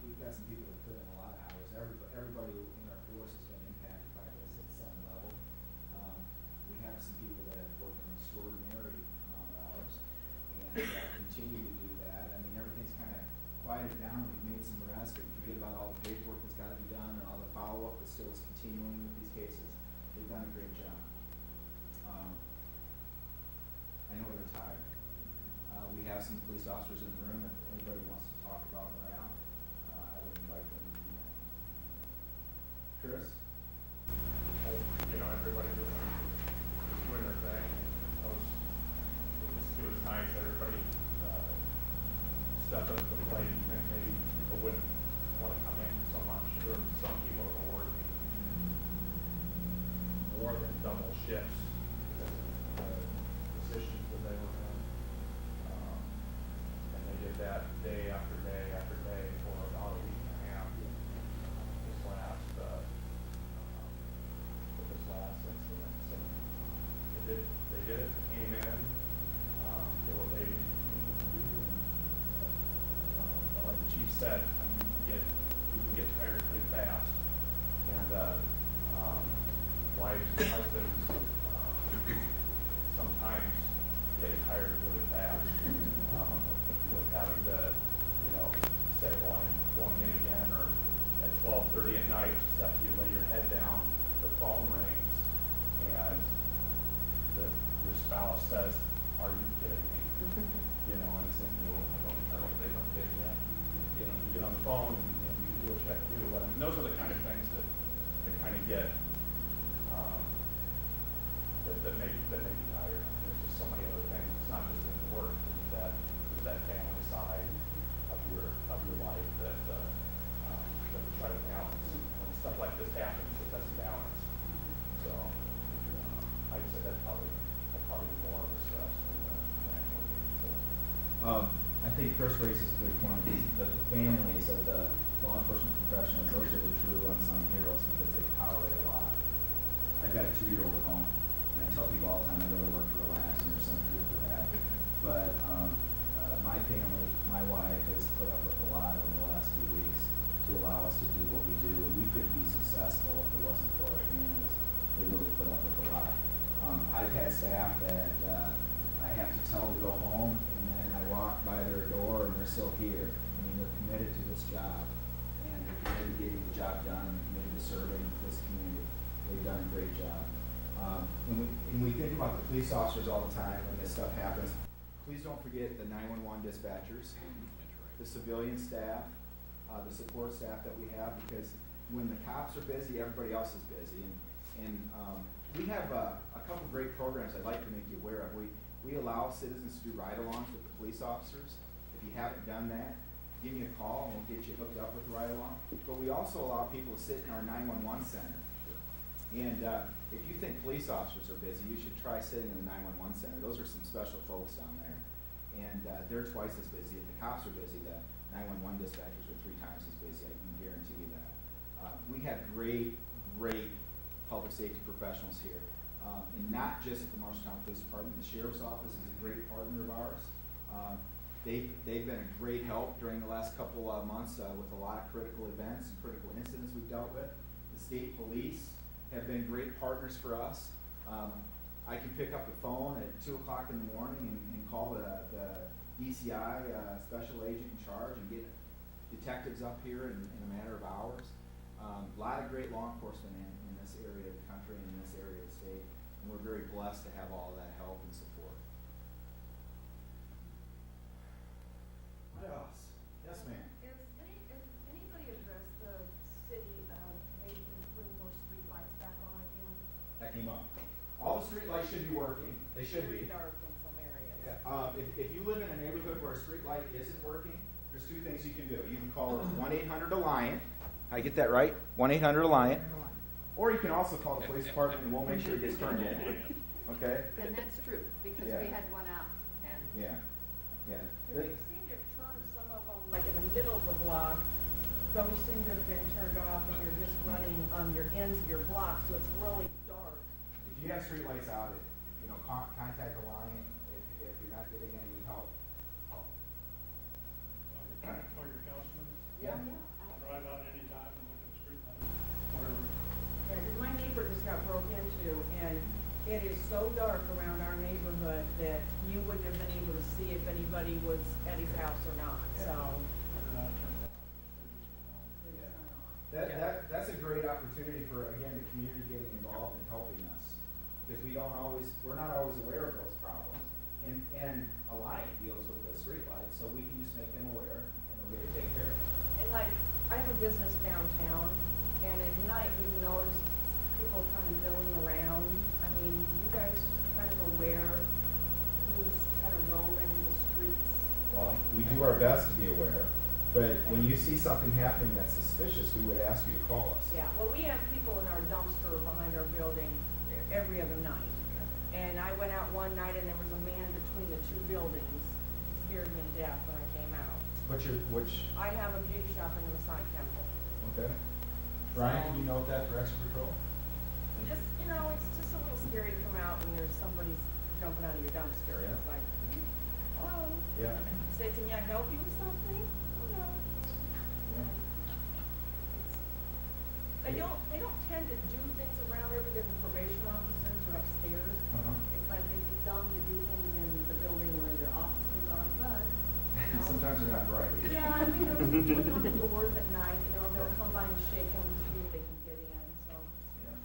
we've got some people that put in a lot of hours. Everybody in our force has been impacted by this at some level. We have some people that have worked an extraordinary amount of hours and continue to do that. I mean, everything's kind of quieted down. We've made some arrests, but you forget about all the paperwork that's got to be done and all the follow-up that still is continuing with these cases. They've done a great job. I know they're tired. We have some police officers in the room. If anybody wants to talk about morale, I would invite them to do that. Chris? Everybody was doing their thing. It was nice. Everybody stepped up to the plate and maybe people wouldn't want to come in so much. There were some people that were working more than double shifts because of the positions that they were in. And they did that day after day after day for about a week and a half. This last incident. So they did it, came in, did what they needed to do. But like the chief said, I mean, you can get tired pretty fast. And wives and husbands sometimes get tired really fast with having to, say, well, I'm going in again, or at 12:30 at night, just after you lay your head down, the phone rings, and your spouse says, "Are you kidding me?" And it's like, no, I don't think I'm kidding you. You get on the phone and you do a check too. But I mean, those are the kind of things that kind of get that make you tired. I mean, there's just so many other things. It's not just in the work. There's that family side of your life that we try to balance. When stuff like this happens, it doesn't balance. So I'd say that's probably more of a stress than the actual Chris raises a good point, that the families of the law enforcement professionals, those are the true unsung heroes because they tolerate a lot. I've got a 2-year-old at home, and I tell people all the time I go to work to relax, and there's some truth to that. But my family, my wife has put up with a lot over the last few weeks to allow us to do what we do. And we couldn't be successful if it wasn't for our families. They really put up with a lot. I've had staff that I have to tell to go home, and then I walk by their door and they're still here. I mean, they're committed to this job, and they're committed to getting the job done, and committed to serving this community. They've done a great job. And we think about the police officers all the time when this stuff happens. Please don't forget the 911 dispatchers, the civilian staff, the support staff that we have, because when the cops are busy, everybody else is busy. And we have a couple of great programs I'd like to make you aware of. We allow citizens to do ride-alongs with the police officers. If you haven't done that, give me a call and we'll get you hooked up with the ride-along. But we also allow people to sit in our 911 center. And if you think police officers are busy, you should try sitting in the 911 center. Those are some special folks down there. And they're twice as busy. If the cops are busy, the 911 dispatchers are 3 times as busy. I can guarantee you that. We have great public safety professionals here. And not just at the Marshalltown Police Department. The Sheriff's Office is a great partner of ours. They've been a great help during the last couple of months with a lot of critical events and critical incidents we've dealt with. The state police have been great partners for us. I can pick up the phone at 2 o'clock in the morning and call the DCI special agent in charge and get detectives up here in a matter of hours. A lot of great law enforcement in this area of the country and in this area of the state, and we're very blessed to have all of that help and support. What else? Yes, ma'am. Has anybody addressed the city, maybe putting more street lights back on again? That came up. All the street lights should be working. They should be. Very dark in some areas. If you live in a neighborhood where a street light isn't working, there's 2 things you can do. You can call 1-800-ALIANT. I get that right? 1-800-ALIANT. Or you can also call the police department and we'll make sure it gets turned in. Okay? And that's true, because Yeah. we had one out, and Yeah. Yeah. They seem to have turned some of them, like in the middle of the block, those seem to have been turned off and you're just running on your ends of your block, so it's really dark. If you have street lights out, contact Alliant if you're not getting any help. For your councilman, Yeah. I'll drive out anytime and look at the street lights. Whatever. Yeah, 'cause my neighbor just got broke into, and it is so dark around our neighborhood that you wouldn't have been able to see if anybody was at his house or not, Yeah. so. They're not turned on. It's not on. That's a great opportunity for, again, the community getting involved and helping us. Because we're not always aware of those problems. And Alliant deals with the street lights, so we can just make them aware and they'll get it taken care of. And like, I have a business downtown, and at night you've noticed people kind of milling around. I mean, you guys kind of aware who's kind of roaming the streets? Well, we do our best to be aware, but when you see something happening that's suspicious, we would ask you to call us. Yeah, well, we have people in our dumpster behind our building every other night. And I went out one night and there was a man between the 2 buildings. Scared me to death when I came out. I have a beauty shop in the Masonic Temple. Okay. Brian, can you note that for extra patrol? Just, it's just a little scary to come out and there's somebody jumping out of your dumpster. Yeah. It's like, hello? Yeah. Say, can I help you with something? Oh, no. Yeah. They don't tend to do things around there because the probation officers are upstairs. Uh-huh. It's like they'd be dumb to do things in the building where their officers are, but, Sometimes they're not right. Yeah, I mean, they'll look on the doors at night, they'll come by and shake them to see if they can get in, so. Yeah.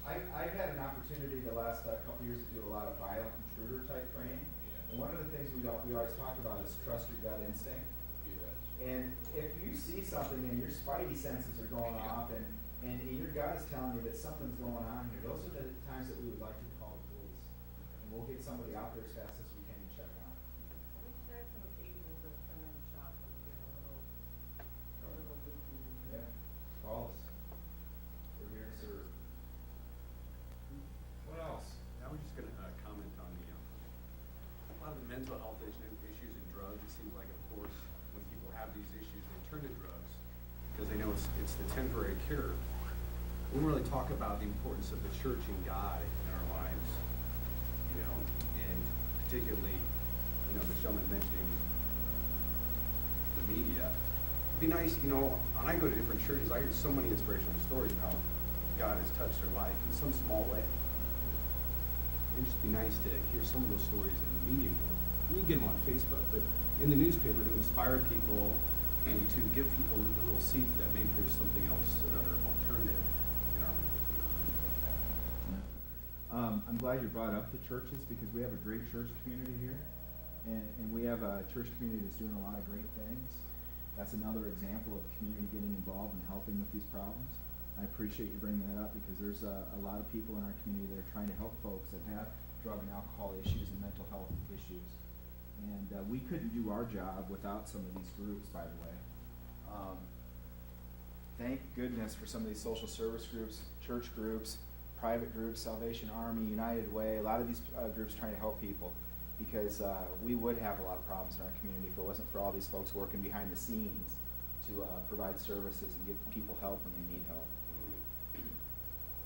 I've had an opportunity the last couple years to do a lot of violent intruder type training. And one of the things we always talk about is trust your gut instinct. And if you see something and your spidey senses are going off and your gut is telling you that something's going on here, those are the times that we would like you to call the police. And we'll get somebody out there as fast as we can to check on it. We've had some occasions of coming in the shop and being a little leaky. Yeah, call us. We're here to serve. What else? I was just going to comment on a lot of the mental health issues and drugs turn to drugs, because they know it's the temporary cure. We don't really talk about the importance of the church and God in our lives, you know, and particularly, you know, the gentleman mentioning the media. It'd be nice, you know, when I go to different churches, I hear so many inspirational stories of how God has touched their life in some small way. It'd just be nice to hear some of those stories in the media more. You can get them on Facebook, but in the newspaper to inspire people and to give people the little seeds that maybe there's something else, another alternative in our, you know, things like that. I'm glad you brought up the churches because we have a great church community here, and we have a church community that's doing a lot of great things. That's another example of community getting involved and helping with these problems. I appreciate you bringing that up because there's a lot of people in our community that are trying to help folks that have drug and alcohol issues and mental health issues. And we couldn't do our job without some of these groups, by the way. Thank goodness for some of these social service groups, church groups, private groups, Salvation Army, United Way, a lot of these groups trying to help people because we would have a lot of problems in our community if it wasn't for all these folks working behind the scenes to provide services and give people help when they need help.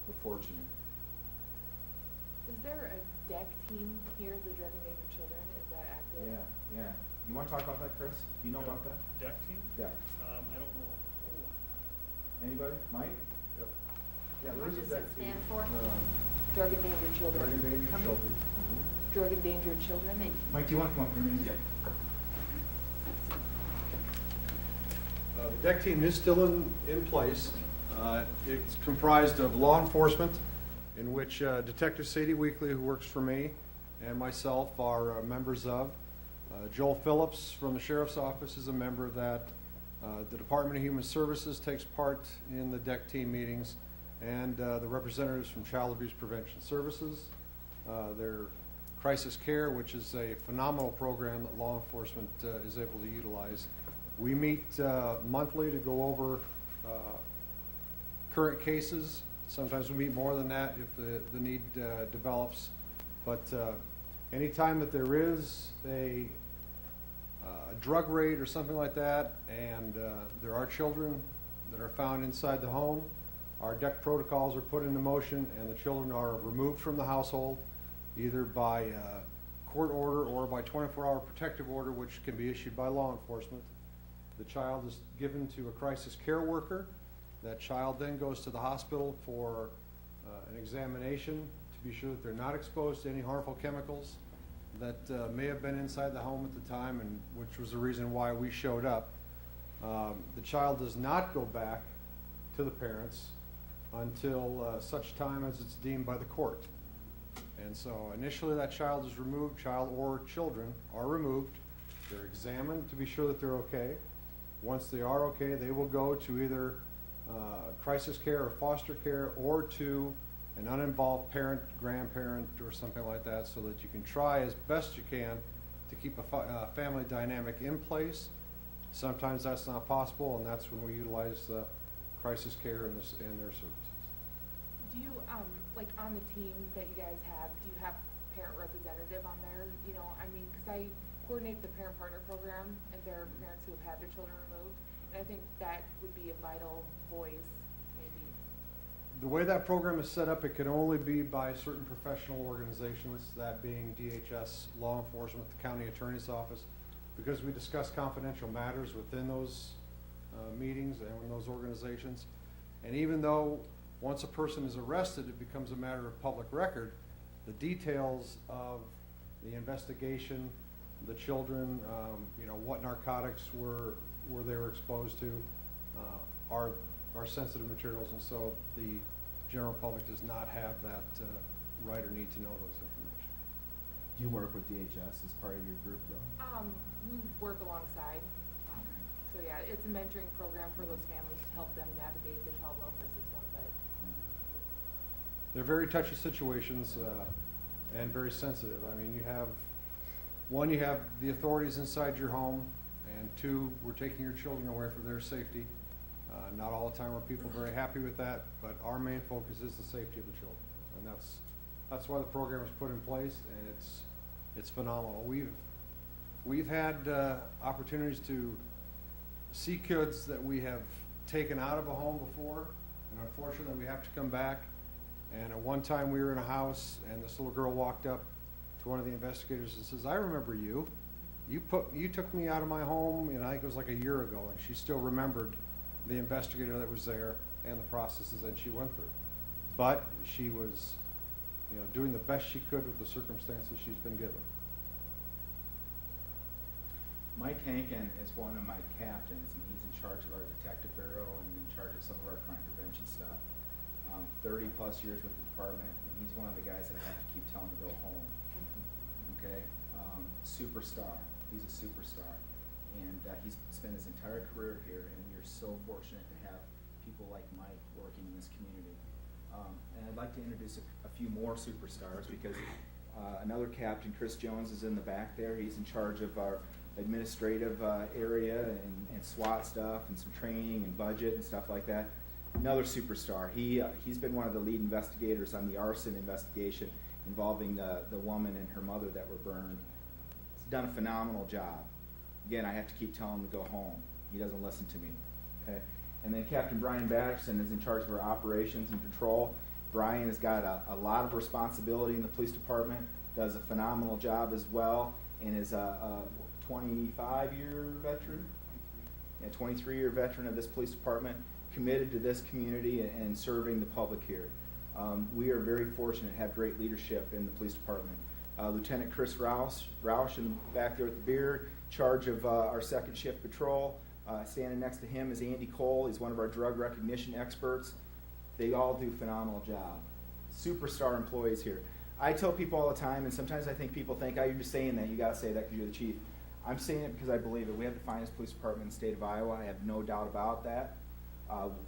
We're fortunate. Is there a DEC team here, the Drug and Endangered Children? Is that active? Yeah. You want to talk about that, Chris? Do you know about that? Deck team? Yeah. I don't know. Anybody? Mike? Yep. Yeah, What there's a does it deck team. stand for? Drug Endangered Children. Drug endangered Come- children. Drug Endangered Children. Mike, do you want to come up here? Yep. The DEC team is still in place. It's comprised of law enforcement, in which Detective Sadie Weekly, who works for me, and myself are members of. Joel Phillips from the Sheriff's Office is a member of that. The Department of Human Services takes part in the DEC team meetings, and the representatives from Child Abuse Prevention Services. Their Crisis Care, which is a phenomenal program that law enforcement is able to utilize. We meet monthly to go over current cases. Sometimes we meet more than that if the need develops. But anytime that there is a drug raid or something like that, and there are children that are found inside the home, our DEC protocols are put into motion and the children are removed from the household, either by court order or by 24-hour protective order, which can be issued by law enforcement. The child is given to a crisis care worker. That child then goes to the hospital for an examination to be sure that they're not exposed to any harmful chemicals that may have been inside the home at the time, and which was the reason why we showed up. The child does not go back to the parents until such time as it's deemed by the court. And so initially that child is removed, child or children are removed. They're examined to be sure that they're okay. Once they are okay, they will go to either crisis care or foster care, or to an uninvolved parent, grandparent, or something like that, so that you can try as best you can to keep a family dynamic in place. Sometimes that's not possible, and that's when we utilize crisis care and their services. Do you, like on the team that you guys have, do you have parent representative on there? You know, I mean, because I coordinate the parent partner program, and there are parents who have had their children removed, and I think that would be a vital voice, maybe. The way that program is set up, it can only be by certain professional organizations, that being DHS, law enforcement, the county attorney's office, because we discuss confidential matters within those meetings and in those organizations. And even though once a person is arrested, it becomes a matter of public record, the details of the investigation, the children, you know, what narcotics they were exposed to, are sensitive materials, and so the general public does not have that right or need to know those information. Do you work with DHS as part of your group, though? We work alongside. So yeah, it's a mentoring program for those families to help them navigate the child welfare system, but. They're very touchy situations and very sensitive. I mean, you have the authorities inside your home, and two, we're taking your children away for their safety. Not all the time are people very happy with that, but our main focus is the safety of the children, and that's why the program is put in place, and it's phenomenal. We've had opportunities to see kids that we have taken out of a home before, and unfortunately, we have to come back. And at one time, we were in a house, and this little girl walked up to one of the investigators and says, "I remember you. You took me out of my home," and I think it was like a year ago, and she still remembered the investigator that was there and the processes that she went through. But she was, doing the best she could with the circumstances she's been given. Mike Hankin is one of my captains, and he's in charge of our detective bureau and in charge of some of our crime prevention stuff. 30 plus years with the department, and he's one of the guys that I have to keep telling to go home. Okay? Superstar. He's a superstar. And he's spent his entire career here, and you're so fortunate to have people like Mike working in this community. And I'd like to introduce a few more superstars because another captain, Chris Jones, is in the back there. He's in charge of our administrative area and SWAT stuff and some training and budget and stuff like that. Another superstar. He's been one of the lead investigators on the arson investigation involving the woman and her mother that were burned. He's done a phenomenal job. Again, I have to keep telling him to go home. He doesn't listen to me. Okay. And then Captain Brian Batterson is in charge of our operations and patrol. Brian has got a lot of responsibility in the police department, does a phenomenal job as well, and is a 25-year veteran? 23-year veteran of this police department, committed to this community and serving the public here. We are very fortunate to have great leadership in the police department. Lieutenant Chris Roush in the back there with the beard, charge of our second shift patrol. Standing next to him is Andy Cole. He's one of our drug recognition experts. They all do a phenomenal job. Superstar employees here. I tell people all the time, and sometimes I think people think, "Oh, you're just saying that. You got to say that because you're the chief." I'm saying it because I believe it. We have the finest police department in the state of Iowa. I have no doubt about that.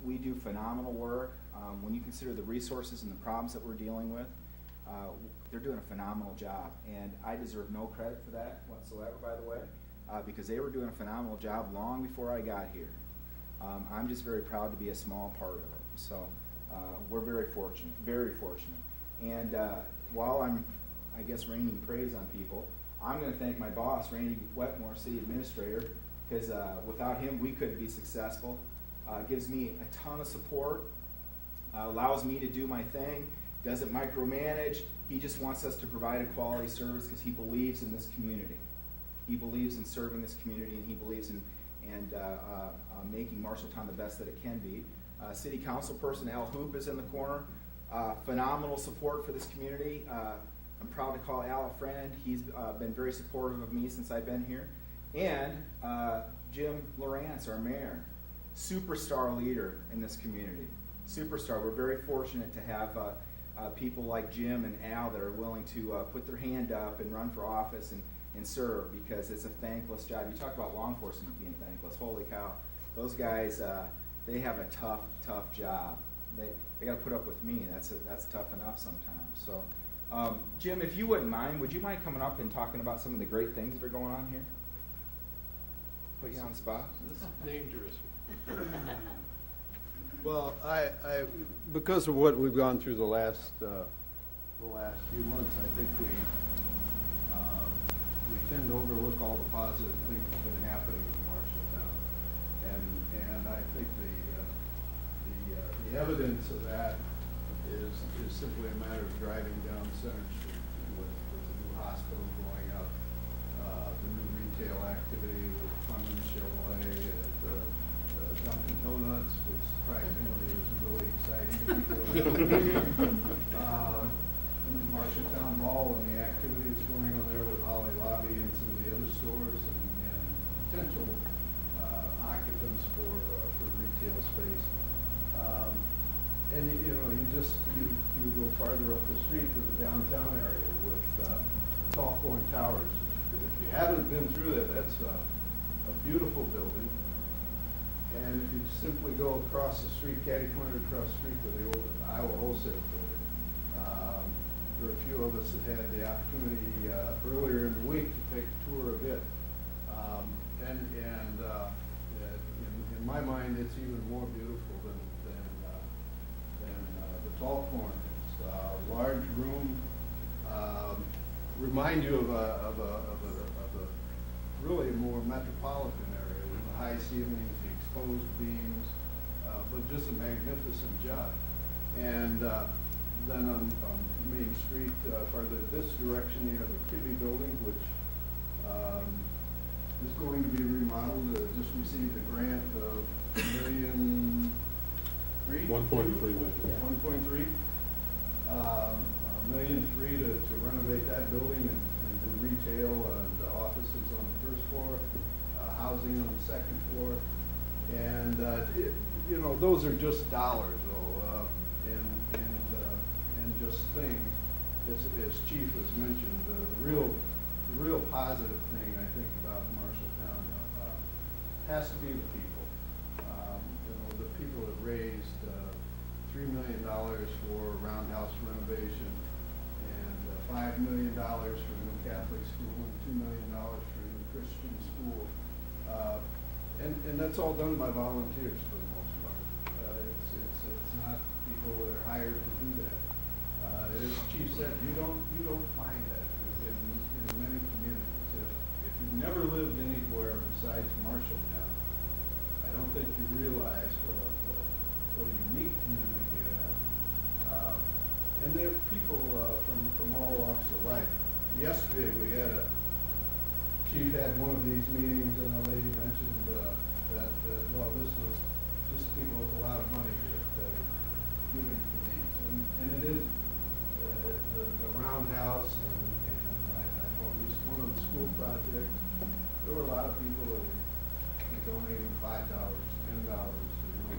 We do phenomenal work. When you consider the resources and the problems that we're dealing with, they're doing a phenomenal job. And I deserve no credit for that whatsoever, by the way, because they were doing a phenomenal job long before I got here. I'm just very proud to be a small part of it. So we're very fortunate, very fortunate. And while I'm, I guess, raining praise on people, I'm going to thank my boss, Randy Wetmore, City Administrator, because without him, we couldn't be successful. Gives me a ton of support, allows me to do my thing, doesn't micromanage. He just wants us to provide a quality service because he believes in this community. He believes in serving this community, and he believes in making Marshalltown the best that it can be. City Council person Al Hoop is in the corner. Phenomenal support for this community. I'm proud to call Al a friend. He's been very supportive of me since I've been here. And Jim Lawrence, our mayor, superstar leader in this community. Superstar. We're very fortunate to have people like Jim and Al that are willing to put their hand up and run for office and serve, because it's a thankless job. You talk about law enforcement being thankless. Holy cow. Those guys, they have a tough, tough job. They got to put up with me. That's tough enough sometimes. So, Jim, if you wouldn't mind, would you mind coming up and talking about some of the great things that are going on here? Put you on the spot. This is dangerous. Well, I because of what we've gone through the last few months, I think we tend to overlook all the positive things that have been happening in Marshalltown, and I think the evidence of that is simply a matter of driving down Center Street with the new hospital going up, the new retail activity with Comm and Chevrolet, Dunkin' Donuts, which surprisingly is really exciting. Marshalltown Mall and the activity that's going on there with Holly Lobby and some of the other stores and potential occupants for retail space. And you go farther up the street to the downtown area with Tall Point Towers. If you haven't been through that, that's a beautiful building. And if you simply go across the street, catty-corner across the street to the old Iowa Wholesale Building, there are a few of us that had the opportunity earlier in the week to take a tour of it. In my mind, it's even more beautiful than the Tall Point. It's a large room, remind you of a really more metropolitan area with the high ceilings, exposed beams, but just a magnificent job. And then on Main Street, farther this direction, you have the Kibbe building, which is going to be remodeled. Just received a grant of $1.3 million. 1.3 million. 1.3. $1.3 million to renovate that building and do retail and offices on the first floor, housing on the second floor. And, those are just dollars, though, and just things. As Chief has mentioned, the real positive thing, I think, about Marshalltown has to be the people. The people that raised $3 million for roundhouse renovation and $5 million for a new Catholic school and $2 million for a new Christian school. And that's all done by volunteers for the most part. It's not people that are hired to do that. As Chief said, you don't find that in many communities. If you've never lived anywhere besides Marshalltown, I don't think you realize what a unique community you have. And there are people from all walks of life. Yesterday we had Chief had one of these meetings, and a lady mentioned that this was just people with a lot of money that giving to these, and it is the roundhouse, and I know at least one of the school projects. There were a lot of people that were donating $5, $10,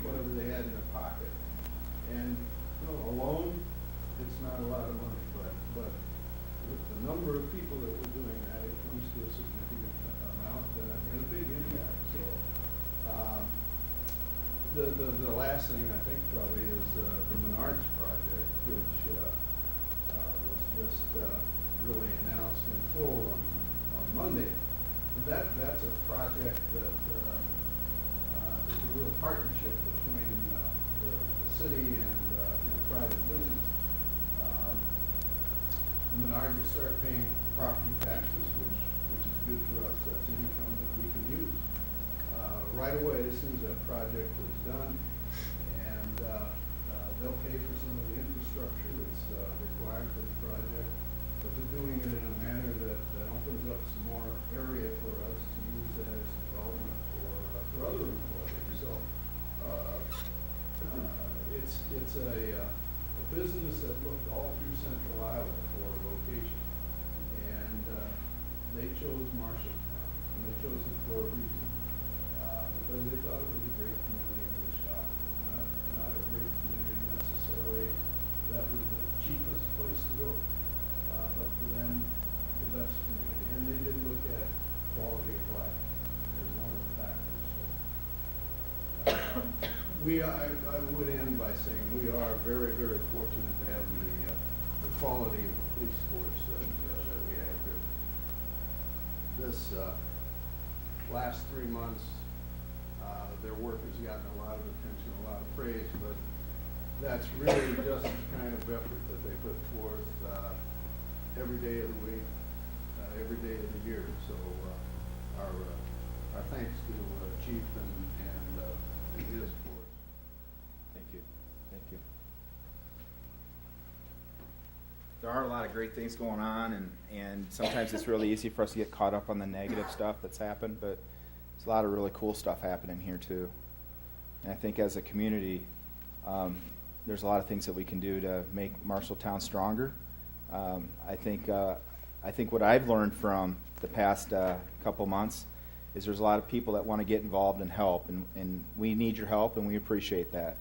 whatever they had in their pocket, and alone, it's not a lot of money, but with the number of people that were doing that, it comes to a significant amount and a big impact. So, the last thing I think probably is the Menards project, which was just really announced in full on Monday. And that's a project that is a real partnership between the city and private business. Menards will start paying property taxes, which is good for us. That's income that we can use right away as soon as that project is done, and they'll pay for some of the infrastructure that's required for the project, but they're doing it in a manner that opens up some more area for us to use as development for other employees. So it's a business that looked all through Central Iowa for a location, and they chose Marshalltown, and they chose it for a reason, because they thought it was a great community in which to operate. Not a great community necessarily that was the cheapest place to go, but for them, the best community. And they did look at quality of life as one of the factors. So, I would end by saying we are very, very fortunate to have the quality of the police force that we have here. This last 3 months, their work has gotten a lot of attention, a lot of praise, but that's really just the kind of effort that they put forth every day of the week, every day of the year. So our thanks to Chief and his force. Thank you. Thank you. There are a lot of great things going on, and sometimes it's really easy for us to get caught up on the negative stuff that's happened, but there's a lot of really cool stuff happening here too. And I think as a community, there's a lot of things that we can do to make Marshalltown stronger. I think what I've learned from the past couple months is there's a lot of people that want to get involved and help, and we need your help, and we appreciate that.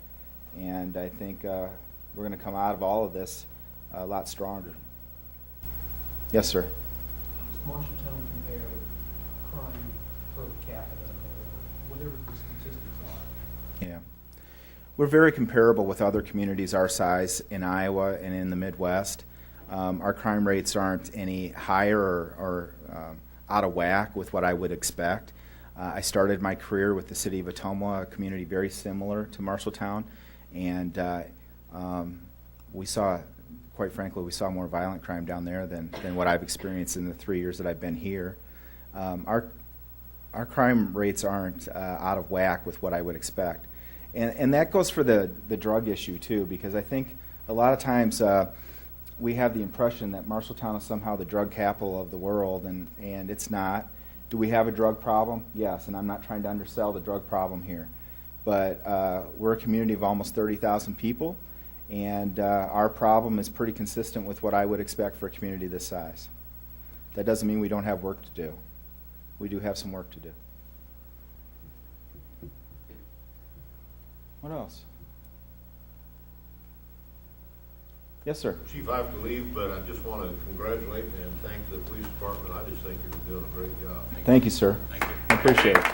And I think we're going to come out of all of this a lot stronger. Yes, sir. Does Marshalltown compare crime per capita or whatever the statistics are? Yeah. We're very comparable with other communities our size in Iowa and in the Midwest. Our crime rates aren't any higher or out of whack with what I would expect. I started my career with the city of Ottumwa, a community very similar to Marshalltown, and we saw, quite frankly, more violent crime down there than what I've experienced in the 3 years that I've been here. our crime rates aren't out of whack with what I would expect. And that goes for the drug issue too, because I think a lot of times we have the impression that Marshalltown is somehow the drug capital of the world, and it's not. Do we have a drug problem? Yes, and I'm not trying to undersell the drug problem here. But we're a community of almost 30,000 people, and our problem is pretty consistent with what I would expect for a community this size. That doesn't mean we don't have work to do. We do have some work to do. What else? Yes, sir. Chief, I have to leave, but I just want to congratulate and thank the police department. I just think you're doing a great job. Thank you, sir. Thank you. I appreciate it.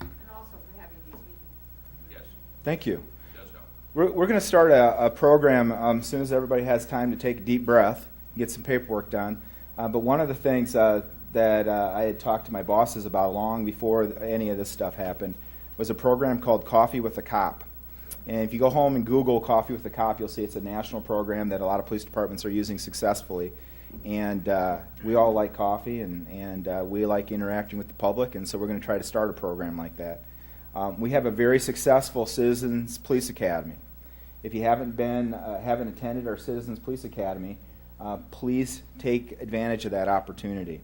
And also for having these meetings. Yes, Thank you. it does help. We're going to start a program as soon as everybody has time to take a deep breath, get some paperwork done. But one of the things that I had talked to my bosses about long before any of this stuff happened was a program called Coffee with a Cop. And if you go home and Google Coffee with a Cop, you'll see it's a national program that a lot of police departments are using successfully. And we all like coffee, and we like interacting with the public, and so we're going to try to start a program like that. We have a very successful Citizens Police Academy. If you haven't attended our Citizens Police Academy, please take advantage of that opportunity.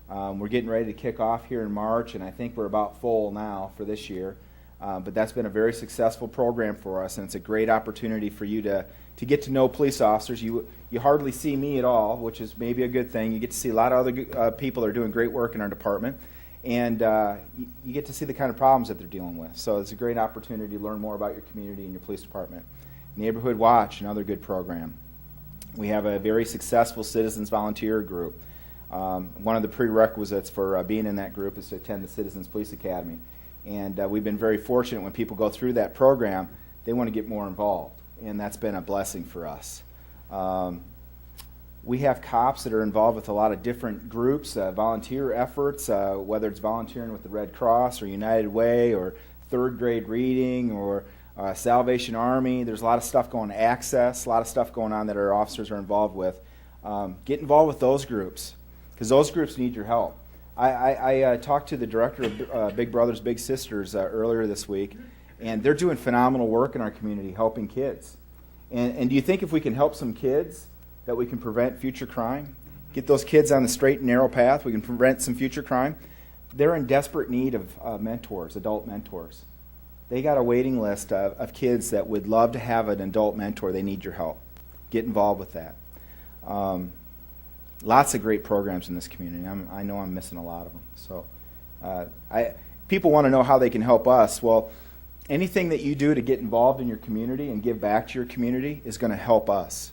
We're getting ready to kick off here in March, and I think we're about full now for this year. But that's been a very successful program for us, and it's a great opportunity for you to get to know police officers. You hardly see me at all, which is maybe a good thing. You get to see a lot of other people that are doing great work in our department, and you get to see the kind of problems that they're dealing with. So it's a great opportunity to learn more about your community and your police department. Neighborhood Watch, another good program. We have a very successful citizens volunteer group. One of the prerequisites for being in that group is to attend the Citizens Police Academy. And we've been very fortunate when people go through that program, they want to get more involved. And that's been a blessing for us. We have cops that are involved with a lot of different groups, volunteer efforts, whether it's volunteering with the Red Cross or United Way or third grade reading or Salvation Army. There's a lot of stuff going on, Access, a lot of stuff going on that our officers are involved with. Get involved with those groups, because those groups need your help. I talked to the director of Big Brothers Big Sisters earlier this week, and they're doing phenomenal work in our community helping kids. And do you think if we can help some kids that we can prevent future crime? Get those kids on the straight and narrow path, we can prevent some future crime? They're in desperate need of mentors, adult mentors. They got a waiting list of kids that would love to have an adult mentor. They need your help. Get involved with that. Lots of great programs in this community. I know I'm missing a lot of them. So people want to know how they can help us. Well, anything that you do to get involved in your community and give back to your community is going to help us.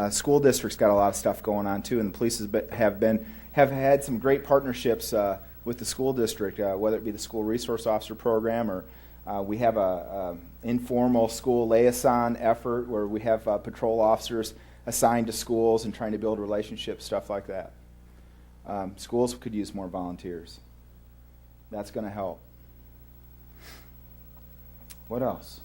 School district's got a lot of stuff going on too, and the police have had some great partnerships with the school district, whether it be the school resource officer program or we have a informal school liaison effort where we have patrol officers assigned to schools and trying to build relationships, stuff like that. Schools could use more volunteers. That's going to help. What else?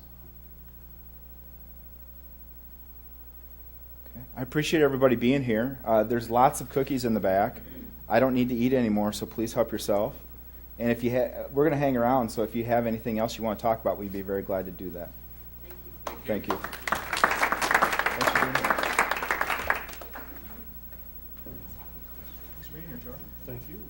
Okay. I appreciate everybody being here. There's lots of cookies in the back. I don't need to eat anymore, so please help yourself. And if we're going to hang around, so if you have anything else you want to talk about, we'd be very glad to do that. Thank you. Thanks for being here. Thanks for being here, Charlie. Thank you.